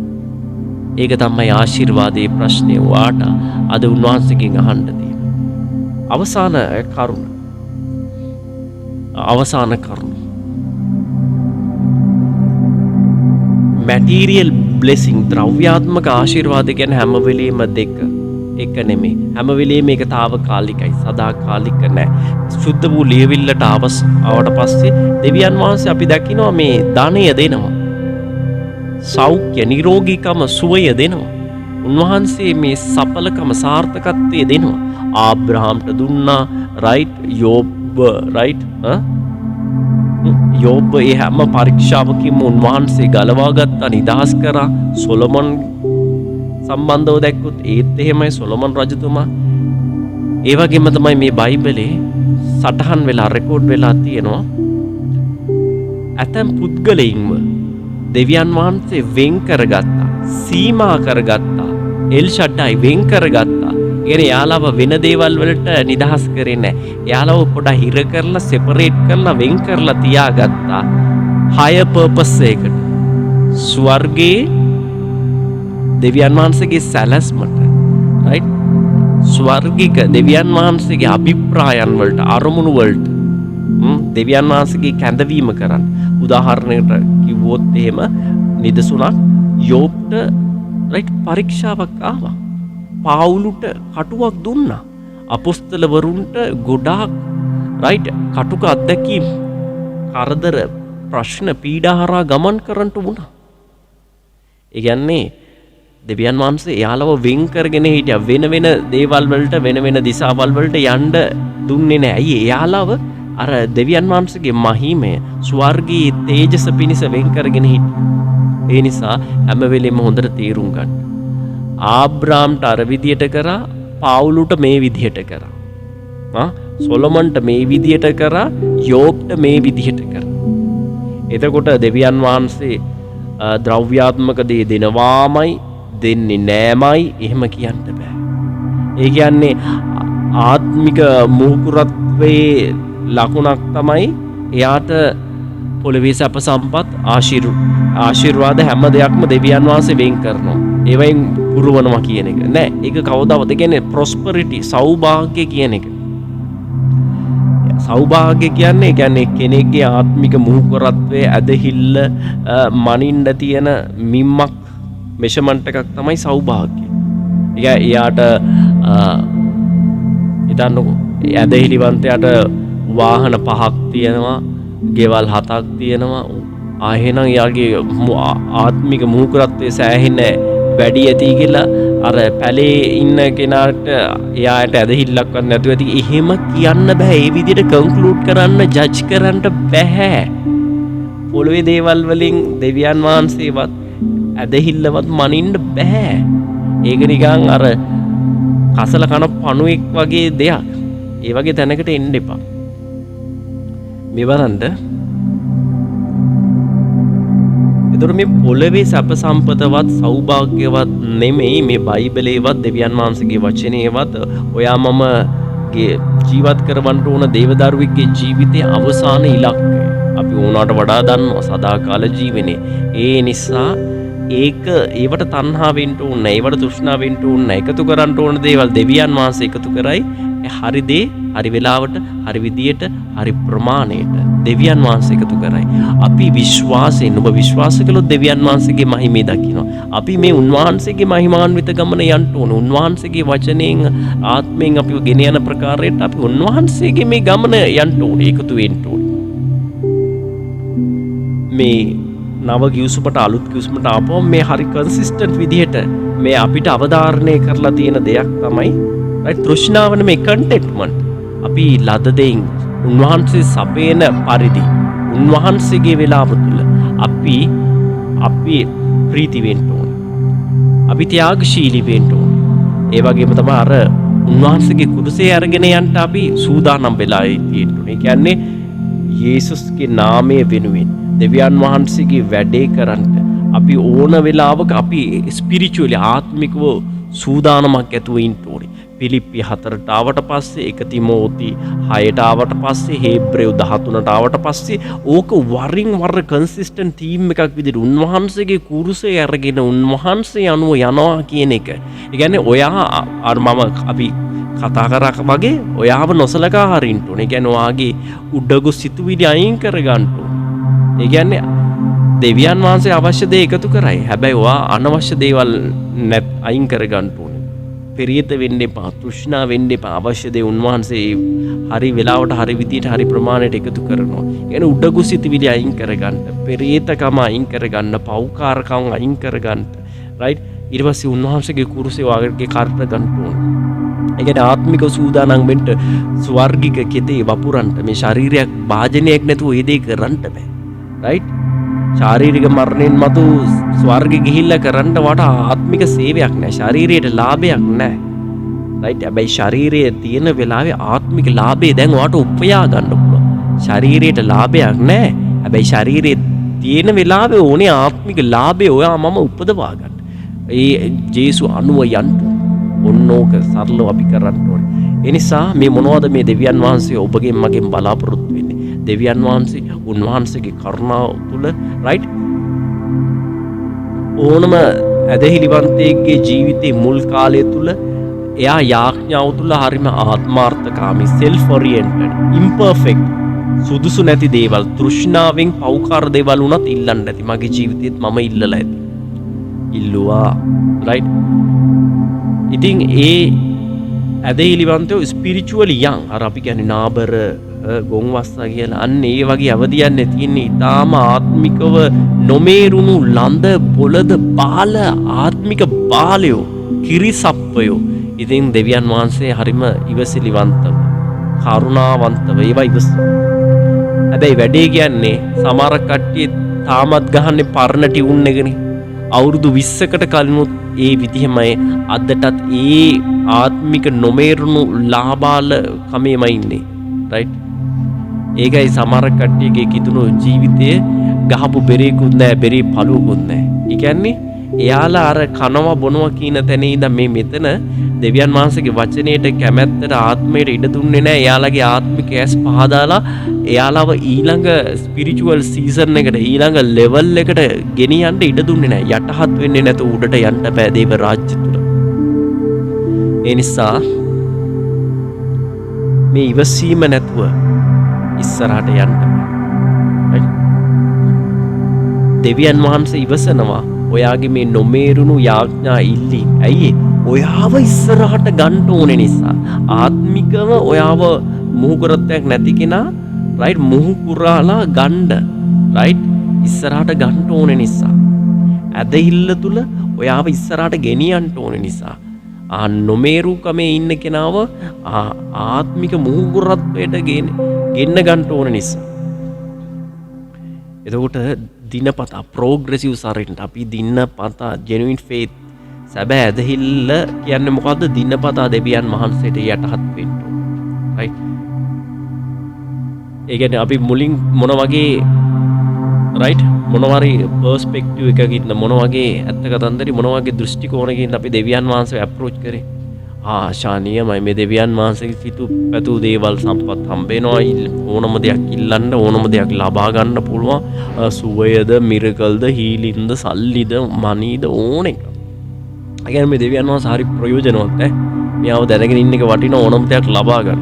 ඒක තමයි ආශිර්වාදයේ ප්‍රශ්නේ වාට අද උන්වහන්සේගෙන් අහන්න තියෙන. අවසාන කරුණ. මැටීරියල් බ්ලෙසිං ද්‍රව්‍යාත්මක ආශිර්වාද ගැන හැම වෙලෙම දෙක. එක නෙමෙයි. හැම වෙලේම මේක తాවකාලිකයි. සදාකාලික නෑ. සුද්ධ වූ ලියවිල්ලට ආවට පස්සේ දෙවියන් වහන්සේ අපි දකිනවා මේ ධනය දෙනවා. සෞඛ්‍ය නිරෝගීකම සුවය දෙනවා. උන්වහන්සේ මේ සඵලකම සාර්ථකත්වය දෙනවා. ආබ්‍රහාම්ට දුන්නා රයිට් යෝබ් රයිට් යෝබ් ඒ හැම පරීක්ෂාවකින්ම උන්වහන්සේ ගලවා ගත්තා නිදහස් කරා. සොලොමන් සම්බන්ධව දැක්කොත් ඒත් එහෙමයි සොලොමන් රජතුමා. ඒ වගේම තමයි මේ බයිබලේ සටහන් වෙලා රෙකෝඩ් වෙලා තියෙනවා. ඇතැම් පුද්ගලයින්ව දෙවියන් වහන්සේ වෙන් කරගත්තා. සීමා කරගත්තා. එල් ෂඩ්ඩයි වෙන් කරගත්තා. යාලාව වෙන දේවල් වලට නිදහස් කරේ නැහැ. යාලාව පොඩ්ඩක් හිර කරලා සෙපරේට් කරලා වෙන් කරලා තියාගත්තා. හයර් පර්පස් එකකට. ස්වර්ගයේ දෙවියන් වහන්සේගේ සැලැස්මට. රයිට්? ස්වර්ගික දෙවියන් වහන්සේගේ අභිප්‍රායන් වලට අරමුණු වලට දෙවියන් වහන්සේගේ කැඳවීම කරන්න. උදාහරණයකට කිව්වොත් එහෙම නිදසුණක් යෝබ්ට රයිට් පරීක්ෂාවක් ආවා. පාවුලුට කටුවක් දුන්නා. අපොස්තලවරුන්ට ගොඩාක් රයිට් කටුක අත්දැකීම් කරදර ප්‍රශ්න පීඩා හරහා ගමන් කරන්නට වුණා. ඒ කියන්නේ දෙවියන් වහන්සේ එයාලව වෙන් කරගෙන හිටියා. වෙන වෙන දේවල් වලට වෙන වෙන දිසාවල් වලට යන්න දුන්නේ නැහැ. ඇයි එයාලව අර දෙවියන් වහන්සේගේ මහිමය ස්වර්ගී තේජස පිණිස වෙන් කරගෙන හිටියා. ඒ නිසා හැම වෙලෙම හොඳට තීරුම් ගන්න. ආබ්‍රාම්ට අර විදියට කරා, පාවුලුට මේ විදියට කරා. සොලොමන්ට මේ විදියට කරා, යෝබ්ට මේ විදියට කරා. එතකොට දෙවියන් වහන්සේ ද්‍රව්‍යාත්මක දේ දෙනවාමයි දෙන්නේ නෑමයි එහෙම කියන්න බෑ. ඒ කියන්නේ ආත්මික මූකුරත්වයේ ලකුණක් තමයි එයාට පොළවේ සැප සම්පත් ආශිර්වාද හැම දෙයක්ම දෙවියන් වහන්සේ වෙන් කරනවා. ඒවයින් පුරවනවා කියන එක නෑ. ඒක කවදාවත් කියන්නේ ප්‍රොස්පරිටි සෞභාග්‍ය කියන එක. සෞභාග්‍ය කියන්නේ කෙනෙක්ගේ ආත්මික මුහුකුරත්වයේ ඇදහිල්ල මනින්න තියෙන මිම්මක් මෙෂර්මන්ට් එකක් තමයි සෞභාග්‍ය. එයාට හිතන්නකෝ ඇදහිලිවන්තයාට වාහන 5ක් තියෙනවා, ගෙවල් 7ක් තියෙනවා. එහෙනම් එයාගේ ආත්මික මුහුකුරත්වයේ සෑහෙන වැඩි ඇති කියලා අර පැලේ ඉන්න කෙනාට එයාට ඇදහිල්ලක්වත් නැතුව ඇති. එහෙම කියන්න බෑ. ඒ විදිහට කන්ක්ලූඩ් කරන්න, ජජ් කරන්න බෑ. පොළොවේ දේවල් වලින් දෙවියන් වහන්සේවත් ඇදහිල්ලවත් මනින්න බෑ. ඒක නිකන් අර කසල කන පණුවෙක් වගේ දෙයක්. ඒ වගේ තැනකට එන්න එපා. මේ බලන්න. එතකොට මේ පොළවේ සැප සම්පතවත් සෞභාග්‍යවත් නෙමෙයි මේ බයිබලේවත් දෙවියන් වහන්සේගේ වචනේවත් ඔයා මමගේ ජීවත් කරවන්න ඕන දේවදරුවෙක්ගේ ජීවිතයේ අවසාන ඉලක්කය. අපි ඕනකට වඩා දන්නවා සදාකාල ජීවනේ. ඒ නිසා ඒවට තණ්හා වෙන්න ඕන නැහැ. ඒවට තෘෂ්ණා වෙන්න ඕන නැහැ. එකතු කරන්න ඕන දේවල් දෙවියන් වහන්සේ එකතු කරයි. හරි දේ හරි වෙලාවට හරි විදියට හරි ප්‍රමාණයට දෙවියන් වහන්සේ එකතු කරයි. අපි විශ්වාසයෙන් ඔබ විශ්වාස කළොත් දෙවියන් වහන්සේගේ මහිමේ දකිනවා. අපි මේ උන්වහන්සේගේ මහිමාන්විත ගමන යන්න ඕන. උන්වහන්සේගේ වචනයෙන් ආත්මයෙන් අපිව ගෙන යන ප්‍රකාරයට අපි උන්වහන්සේගේ මේ ගමන යන්න ඕන. එකතු වෙන්න ඕන. මේ නව කිව්සුමට අලුත් කිව්සුමට ආපුවම මේ හරි කන්සිස්ටන්ට් විදිහට මේ අපිට අවධාරණය කරලා තියෙන දෙයක් තමයි තෘෂ්ණාවන මේ කන්ටෙන්ට්මන්ට්. අපි ලද දෙයින් උන්වහන්සේ සපේන පරිදි උන්වහන්සේගේ වෙලාව තුළ අපි ප්‍රීති වෙන්න ඕන. අපි ත්‍යාගශීලී වෙන්න ඕන. ඒ වගේම තමයි අර උන්වහන්සේගේ කුරුසේ අරගෙන යන්න අපි සූදානම් වෙලා ඉන්න ඕනේ. ඒ කියන්නේ යේසුස්ගේ නාමය වෙනුවෙන් දෙවියන් වහන්සේගේ වැඩේ කරන්න අපි ඕන වෙලාවක අපි ස්පිරිචුවලි ආත්මිකව සූදානමක් ඇතුව ඉන්න ඕනේ. පිලිප්පි 4ට ආවට පස්සේ 1 තිමෝති 6ට ආවට පස්සේ හේබ්‍රේව 13ට ආවට පස්සේ ඕක වරින් වර කන්සිස්ටන්ට් තීම් එකක් විදිහට උන්වහන්සේගේ කුරුසේ අරගෙන උන්වහන්සේ අනුව යනවා කියන එක. ඒ කියන්නේ ඔයා අපි කතා කරා වගේ ඔයාව නොසලකා හරින්න ඕනේ. ඒ කියන්නේ ඔයාගේ උඩගු සිතුවිලි අයින් කර ගන්න ඕනේ. ඒ කියන්නේ දෙවියන් වහන්සේ අවශ්‍ය දේ එකතු කරයි. හැබැයි ඔයා අනවශ්‍ය දේවල් අයින් කර ගන්න ඕනේ. පෙරිත වෙන්න එපා, තෘෂ්ණා වෙන්න එපා. අවශ්‍ය දේ උන්වහන්සේ හරි වෙලාවට හරි විදියට හරි ප්‍රමාණයට එකතු කරනවා. يعني උඩගුසිතවිලි අයින් කරගන්න, පෙරිතකම අයින් කරගන්න, පෞකාරකම් අයින් කරගන්න. රයිට්? ඊට පස්සේ උන්වහන්සේගේ කුරුසේ වාගේ කාර්ය ගන්න ඕනේ. ඒ කියන්නේ ආත්මික සූදානම් වෙන්න ස්වර්ගික කෙතේ වපුරන්ට මේ ශාරීරික භාජනයක් නැතුව ඒ දේ කරන්න බෑ. රයිට්? ශාරීරික මරණයෙන් මතු ස්වර්ගෙ ගිහිල්ලා කරන්න වට ආත්මික සේවයක් නෑ. ශාරීරියට ලාභයක් නෑ. රයිට්? හැබැයි ශාරීරියේ තියෙන වෙලාවේ ආත්මික ලාභය දැන් ඔයාට උපයා ගන්න පුළුවන්. ශාරීරියට ලාභයක් නෑ. හැබැයි ශාරීරියේ තියෙන වෙලාවේ ඕනේ ආත්මික ලාභය ඔයා මම උපදවා ගන්න. ඒ ජේසු අනුව යන්න ඔන්නෝක සරලව අපි කරන්න ඕනේ. ඒ නිසා මේ මොනවද මේ දෙවියන් වහන්සේ ඔබගෙන් මගෙන් බලාපොරොත්තු වෙන්නේ? දෙවියන් වහන්සේ උන්වහන්සේගේ කරුණාව තුළ රයිට් ඕනම ඇදහිලිවන්තයෙක්ගේ ජීවිතේ මුල් කාලය තුළ එයා යාඥාව තුළ හරිම ආත්මාර්ථකාමී, self oriented, imperfect, සුදුසු නැති දේවල්, තෘෂ්ණාවෙන් පෞකාර දේවල් උනත් ඉල්ලන්න නැති. මගේ ජීවිතේත් මම ඉල්ලලා ඇති. ඉල්ලුවා. රයිට්? ඉතින් ඒ ඇදහිලිවන්තයෝ ස්පිරිචුවලි යං, අර අපි කියන්නේ නාබර ගොන්වස්සා කියලා. අන්න ඒ වගේ අවධියන්නේ තියෙන්නේ. ඊටාම ආත්මිකව නොමේරුණු ලඳ පොළද බාල ආත්මික බාලයෝ, කිරිසප්පයෝ. ඉතින් දෙවියන් වහන්සේ හරිම ඉවසිලිවන්තව, කරුණාවන්තව ඒවා ඉවස. හැබැයි වැඩේ කියන්නේ සමහර කට්ටිය තාමත් ගහන්නේ පරණ ටියුන් එකනේ. අවුරුදු 20කට කලිනුත් ඒ විදිහමයි අදටත් ඒ ආත්මික නොමේරුණු ලාබාල කමේමයි ඉන්නේ. රයිට්? ඒකයි සමහර කට්ටියගේ කිතුණු ජීවිතයේ ගහපු බෙරේකුත් නැහැ, බෙරේ පළුවකුත් නැහැ. ඒ කියන්නේ එයාලා අර කනවා බොනවා කියන තැනේ ඉඳන් මේ මෙතන දෙවියන් වහන්සේගේ වචනයට කැමැත්තට ආත්මයට ඉඩ දුන්නේ නැහැ. එයාලගේ ආත්මික ඇස් පහදාලා එයාලව ඊළඟ ස්පිරිචුවල් සීසන් එකට, ඊළඟ ලෙවල් එකට ගෙනියන්න ඉඩ දුන්නේ නැහැ. යටහත් වෙන්නේ නැතුව උඩට යන්න බෑ දේව රාජ්‍ය තුල. ඒ නිසා මේ ඉවසීම නැතුව ඉස්සරහට යන්න බෑ. දෙවියන් වහන්සේ ඉවසනවා ඔයාගේ මේ නොමේරුණු යාඥා ඉල්ලි. ඇයි? ඔයාව ඉස්සරහට ගන්න ඕනේ නිසා. ආත්මිකව ඔයාව මුහුකුරත්තයක් නැති කෙනා රයිට් මුහුකුරාලා ගන්න රයිට් ඉස්සරහට ගන්න ඕනේ නිසා. ඇදහිල්ල තුල ඔයාව ඉස්සරහට ගෙනියන්න ඕනේ නිසා. නොමේරුකමේ ඉන්න කෙනාව ආත්මික මුහුකුරත්වයට ගෙන්න ගන්න ඕනේ නිසා. එතකොට දිනපතා ප්‍රෝග්‍රෙසිව් සරෙන්ට අපි දිනපතා ජෙනුයින් ෆේත් සැබෑ ඇදහිල්ල කියන්නේ මොකද්ද? දිනපතා දෙවියන් වහන්සේට යටහත් වෙන්න ඕන. රයිට්? ඒ කියන්නේ අපි මුලින් මොන වගේ රයිට් මොනවාරි පර්ස්පෙක්ටිව් එකකින් මොන වගේ ඇත්ත කතන්දරි මොන වගේ දෘෂ්ටි කෝණකින් අපි දෙවියන් වහන්සේව අප්‍රෝච් කරේ? ආශානියමයි මේ දෙවියන් වහන්සේගේ සිතු පැතු දේවල් සම්පත් හම්බ වෙනවා. ඕනම දෙයක් ඉල්ලන්න, ඕනම දෙයක් ලබා ගන්න පුළුවන්. සුවයද, මිරකල්ද, හීලින්ද, සල්ලිද, මනීද ඕන එක. ඒ කියන්නේ මේ දෙවියන් වහන්සේ හරි ප්‍රයෝජනවත් මෙයාව දැනගෙන ඉන්න එක වටින ඕනම දෙයක් ලබා ගන්න.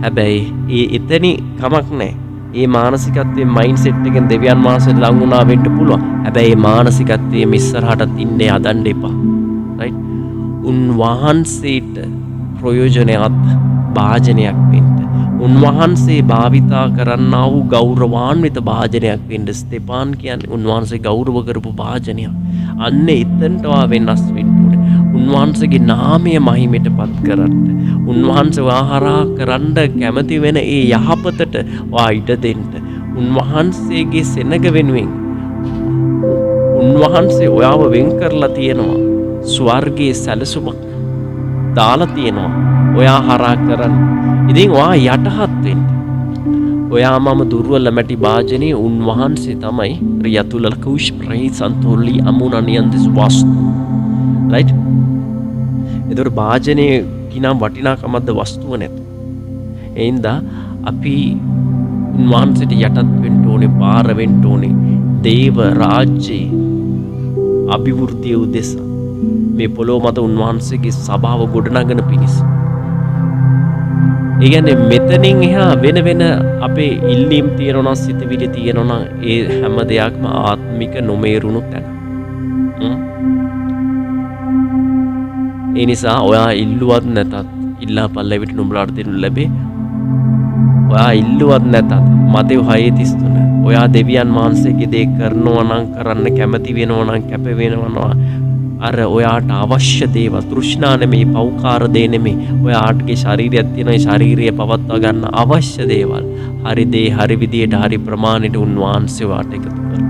හැබැයි එතනි කමක් නැහැ. ඒ මානසිකත්වයේ මයින්ඩ්සෙට් එකෙන් දෙවියන් වහන්සේට ලඟ වුණා වෙන්න පුළුවන්. හැබැයි මේ මානසිකත්වයේ ඉස්සරහටත් ඉන්නේ හදන්න එපා. රයිට්? උන්වහන්සේට ප්‍රයෝජනවත් භාජනයක් වෙන්න. උන්වහන්සේ භාවිතා කරන්නා වූ ගෞරවාන්විත භාජනයක් වෙන්න. ස්තෙපාන් කියන්නේ උන්වහන්සේ ගෞරව කරපු භාජනයක්. අන්න එතනටවා වෙනස් වෙන්න ඕනේ. උන්වහන්සේගේ නාමය මහිමයට පත් කරන්න. උන්වහන්සේ ආහාරා කරන්න කැමති වෙන ඒ යහපතට වා ඉඩ දෙන්න. උන්වහන්සේගේ සෙනග වෙනුවෙන් උන්වහන්සේ ඔයාව වෙන් කරලා තියෙනවා. ස්වර්ගයේ සැලසුමක් දාලා තියෙනවා. ඔයා හරහා කරන්න. ඉතින් ඔයා යටහත් වෙන්න. ඔයා මම දුර්වල මැටි භාජනයේ උන්වහන්සේ තමයි රියතුල කුෂ් ප්‍රේසන්තෝලි අමුණනියන්දස් වස්තු. රයිට්? ඒතර භාජනයේ කිනම් වටිනාකමක්ද වස්තුව නැත. එයින්ද අපි උන්වහන්සේට යටත් වෙන්න ඕනේ, පාර වෙන්න ඕනේ. දේව රාජ්‍යයේ අභිවෘද්ධිය උදෙසා මේ පොළොව මත උන්වහන්සේගේ සභාව ගොඩනගන පිණිස. ඒ කියන්නේ මෙතනින් එහා වෙන වෙන අපේ ඉල්ලීම් තියෙනවා, සිතවිලි තියෙනවා. ඒ හැම දෙයක්ම ආත්මික නොමේරුණු තැන. ඒ නිසා ඔයා ඉල්ලුවත් නැතත් ඉල්ලා පල්ලා විට නුඹලාට දෙනු ලැබේ. ඔයා ඉල්ලුවත් නැතත් මතෙව් 6:33 ඔයා දෙවියන් වහන්සේගේ දේ කරනවා නම් කරන්න කැමති වෙනවා නම් කැප වෙනවා අර ඔයාට අවශ්‍ය දේවල් තෘෂ්ණා නෙමෙයි පෞකාර දේ නෙමෙයි ඔයාටගේ ශරීරයක් තියෙනවා ඒ ශාරීරිය පවත්වා ගන්න අවශ්‍ය දේවල් හරි දේ හරි විදියට හරි ප්‍රමාණයට උන්වහන්සේ වාට එකතු කරනවා.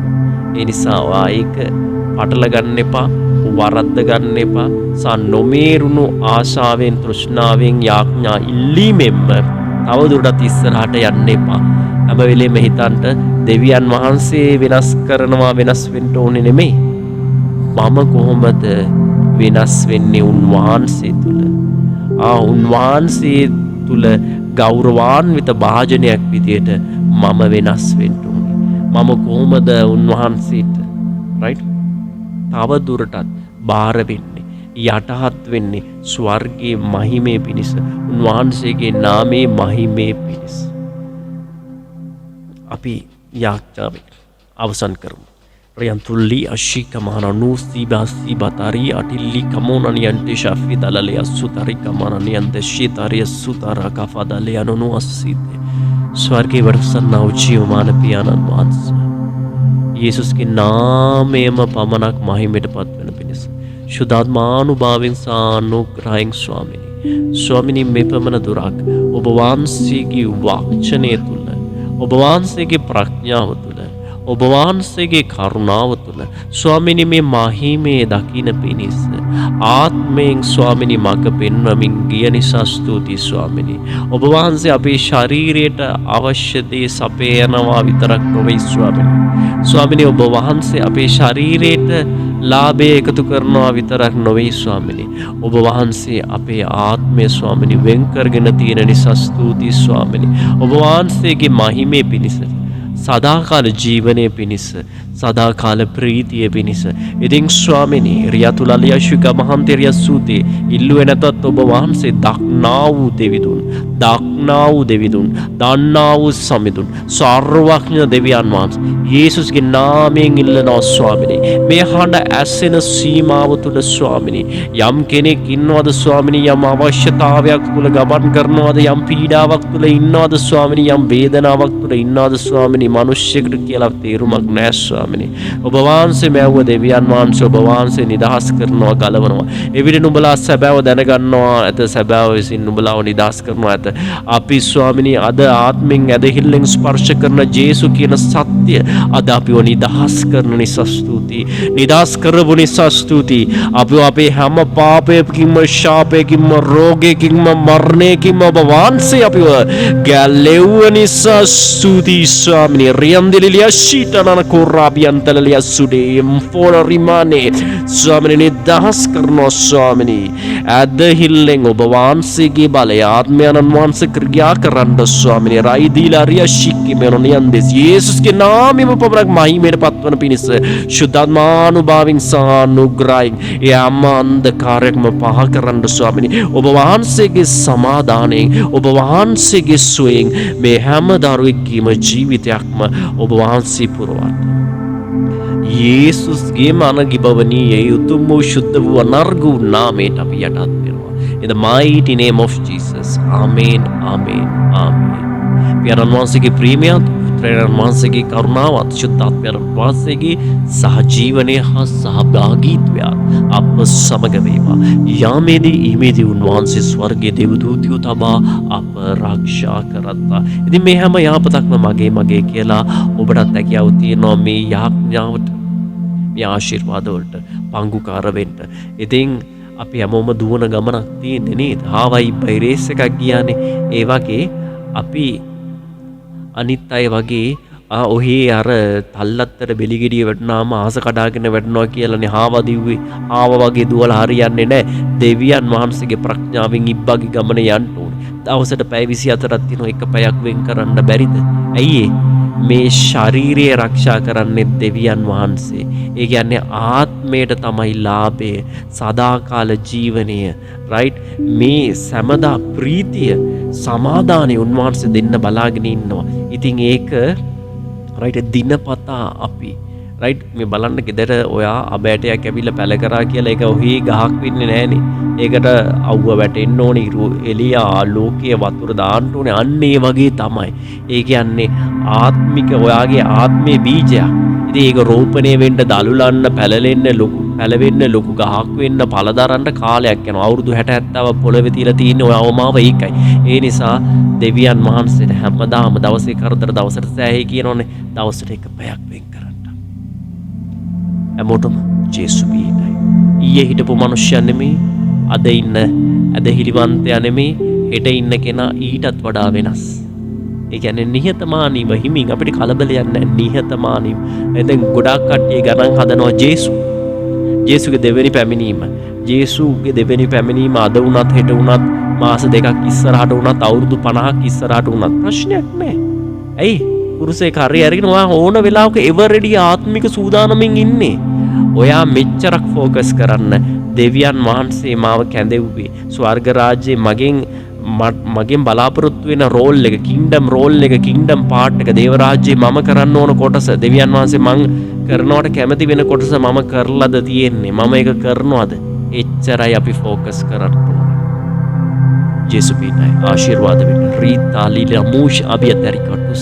ඒ නිසා ඔයා ඒක පටල ගන්න එපා වරද්ද ගන්න එපා නොමේරුණු ආශාවෙන් තෘෂ්ණාවෙන් යාඥා ඉල්ලීමෙන්ම තව දුරටත් ඉස්සරහට යන්න එපා. හැම වෙලේම හිතන්න දෙවියන් වහන්සේ වෙනස් කරනවා වෙනස් වෙන්න ඕනේ නෙමෙයි. මම කොහොමද වෙනස් වෙන්නේ උන්වහන්සේ තුල? උන්වහන්සේ තුල ගෞරවාන්විත භාජනයක් විදියට මම වෙනස් වෙන්න ඕනේ. මම කොහොමද උන්වහන්සේට right තව දුරටත් බාර වෙන්නේ යටහත් වෙන්නේ ස්වර්ගයේ මහිමේ පිණිස උන්වහන්සේගේ නාමයේ මහිමේ පිණිස. අපි යාඥාවෙන් අවසන් කරමු. Riantulli ashika mananu sibasi batari atilli kamonani ante shafi dalale asutari kamanani ante shitari asutara kafadale anonu asite स्वर्गीय वर्षन्ना जीवमान पियानන් වහන්සේ යේසුස්ගේ නාමයේම පමණක් මහිමයට පත්වන පිණිස සුදාත්මානුභාවයෙන් සානුග්‍රහයෙන් ස්වාමිනී මේ පමණ දුරක් ඔබ වහන්සේගේ වාචනය තුල ඔබ වහන්සේගේ ප්‍රඥාව තුල ඔබ වහන්සේගේ කරුණාව තුල ස්වාමිනී මේ මහිමේ දකින්න පිණිස ආත්මයෙන් ස්වාමිනී මඟ පෙන්වමින් ගිය නිසා ස්තුතියි ස්වාමිනී. ඔබ වහන්සේ අපේ ශරීරයට අවශ්‍ය දේ සපයනවා විතරක් නොවේ ස්වාමිනී. ස්වාමිනී ඔබ වහන්සේ අපේ ශරීරයට ලාභය එකතු කරනවා විතරක් නොවේ ස්වාමිනී. ඔබ වහන්සේ අපේ ආත්මය ස්වාමිනී වෙන් කරගෙන තියෙන නිසා ස්තුතියි ස්වාමිනී. ඔබ වහන්සේගේ මහිමේ පිණිස සදාකාල ජීවනයේ පිණිස සදාකාල ප්‍රීතිය පිණිස ඉතින් ස්වාමිනී රියතුලලිය ශුක මහන්තරිය සූතේ ඉල්ලුවේ නැතත් ඔබ වහන්සේ දක්නා වූ දෙවිදුන් දන්නා වූ සමිඳුන් සර්වඥ දෙවියන් වහන්සේ යේසුස්ගේ නාමයෙන් ඉල්ලනවා ස්වාමිනී මේ හඬ ඇසෙන සීමාව තුල ස්වාමිනී යම් කෙනෙක් ඉන්නවද ස්වාමිනී යම් අවශ්‍යතාවයක් තුල ගමන් කරනවද යම් පීඩාවක් තුල ඉන්නවද ස්වාමිනී යම් වේදනාවක් තුල ඉන්නවද ස්වාමිනී මිනිස්සෙකුට කියලා තේරුමක් නැහැ ස්වාමිනී ඔබ වහන්සේ මැව්ව දෙවියන් වහන්සේ ඔබ වහන්සේ නිදහස් කරනවා ගලවනවා එවිට නුඹලා සැබෑව දැනගන්නවා ඇත සැබෑව විසින් නුඹලාව නිදහස් කරනවා ඇත අපි ස්වාමිනී අද ආත්මෙන් ඇදහිල්ලෙන් ස්පර්ශ කරන ජේසු කියන සත්‍ය අද අපිව නිදහස් කරන නිසා ස්තුතියි නිදහස් කරපු නිසා ස්තුතියි අපිව අපේ හැම පාපයකින්ම ශාපයකින්ම රෝගයකින්ම මරණයකින්ම ඔබ වහන්සේ අපිව ගැලෙව්ව නිසා ස්තුතියි ස්වාමිනී රියන්දිලිය ශීතනන කොරාබියන්තලිය සුඩේ ම්ෆෝන රිමානේ ස්වාමිනී නිදහස් කරනවා ස්වාමිනී ඇදහිල්ලෙන් ඔබ වහන්සේගේ බලය ආත්මයන් වහන්සේ ක්‍රියා කරන්න ස්වාමිනී රයිදීලා රිය ශික්කි මෙනොනියන්දෙස් යේසුස්ගේ නාමයෙන් පමණක් මහිමයට පත්වන පිණිස සුද්ධාත්මානුභාවයෙන් සානුග්‍රහයෙන් යම් අන්ධකාරයක්ම පහ කරන්න ස්වාමිනී ඔබ වහන්සේගේ සමාදානයෙන් ඔබ වහන්සේගේ සුවයෙන් මේ හැම දරුවෙක්ගේම ජීවිතයක්ම ඔබ වහන්සේ පුරවන්න යේසුස්ගේ අනගිබවනීය උතුම් වූ ශුද්ධ වූ අනර්ග වූ නාමයට අපි යටත් වෙනවා in the mighty name of Jesus amen amen amen පියාණන් වහන්සේගේ ප්‍රේමයත් පුත්‍රයන් වහන්සේගේ කරුණාවත් සුද්ධාත්මයන් වහන්සේගේ සහජීවනය හා සහභාගීත්වය අප සමග වේවා යාමේදී ඊමේදී උන්වහන්සේ ස්වර්ගයේ දේවදූතයෝ තබා අප ආරක්ෂා කරත්තා. ඉතින් මේ හැම යාපතක්ම මගේ කියලා ඔබටත් හැකියාව තියෙනවා මේ යාඥාවට මේ ආශිර්වාද වලට පංගුකාර වෙන්න. ඉතින් අපි හැමෝම දුවන ගමනක් තියෙන්නේ නේද? හාවයි බයිරේස් එකක් ගියානේ. ඒ වගේ අපි අනිත් අය වගේ ඔහේ අර තල්ලත්තර බෙලිගෙඩිය වැටුනාම ආස කඩාගෙන වැටෙනවා කියලානේ හාව දිව්වේ. හාව වගේ දුවලා හරියන්නේ නැහැ. දෙවියන් වහන්සේගේ ප්‍රඥාවෙන් ඉබ්බගේ ගමන යන්න ඕනේ. දවසට පැය 24ක් තියෙනවා. එක පැයක් වෙන් කරන්න බැරිද? ඇයි මේ ශරීරය ආරක්ෂා කරන්නේ දෙවියන් වහන්සේ. ඒ කියන්නේ ආත්මයට තමයි ලාභය, සදාකාල ජීවනය, right? මේ සමදා ප්‍රීතිය, සමාදානෙ උන්වහන්සේ දෙන්න බලාගෙන ඉන්නවා. ඉතින් ඒක right දිනපතා අපි රයිට් මේ බලන්න ගෙදර ඔයා අබෑටයක් ඇවිල්ලා පැල කරා කියලා ඒක ඔහි ගහක් වෙන්නේ නැහනේ. ඒකට අවුව වැටෙන්න ඕනේ, ඉරු එළිය ආලෝකයේ වතුර දාන්න ඕනේ. අන්න ඒ වගේ තමයි. ඒ කියන්නේ ආත්මික ඔයාගේ ආත්මේ බීජයක්. ඉතින් ඒක රෝපණය වෙන්න, දලුලන්න, පැලවෙන්න, ලොකු ගහක් වෙන්න, පළ දරන්න කාලයක් යනවා. අවුරුදු 60 70 පොළවේ තියලා තියෙන ඔය අවමාව ඒකයි. ඒ නිසා දෙවියන් වහන්සේට හැමදාම දවසේ කරදර දවසට සෑහේ කියනෝනේ. දවසට එක පැයක් වෙන් කරන්න. හැමෝටම ජේසු පිහිටයි. ඊයේ හිටපු මිනිස්සු නෙමෙයි, අද ඉන්න ඇදහිලිවන්තයා නෙමෙයි, හෙට ඉන්න කෙනා ඊටත් වඩා වෙනස්. ඒ කියන්නේ නිහතමානීව හිමින් අපිට කලබලයක් නැහැ. නිහතමානීව. දැන් ගොඩාක් කට්ටිය ගණන් හදනවා ජේසුගේ දෙවෙනි පැමිණීම. ජේසුගේ දෙවෙනි පැමිණීම අද වුණත්, හෙට වුණත්, මාස දෙකක් ඉස්සරහට වුණත්, අවුරුදු 50ක් ඉස්සරහට වුණත් ප්‍රශ්නයක් නැහැ. ඇයි? කුරුසේ කරේ අරගෙන ඔයා ඕන වෙලාවක එවරෙඩි ආත්මික සූදානමින් ඉන්නේ. ඔයා මෙච්චරක් ફોකස් කරන්න. දෙවියන් වහන්සේ මාව කැඳෙව්වේ ස්වර්ග රාජ්‍යයේ මගෙන් බලාපොරොත්තු වෙන රෝල් එක, කින්ඩම් රෝල් එක, කින්ඩම් පාර්ට් එක, දේව රාජ්‍යයේ මම කරන්න ඕන කොටස, දෙවියන් වහන්සේ මං කරනවට කැමති වෙන කොටස මම කරලාද තියෙන්නේ, මම ඒක කරනවද? එච්චරයි අපි ફોකස් කරන්න ඕනේ. ජේසු පිටයි ආශිර්වාද වෙන්න. රීතාලි ලමූෂ් අභියතරිකට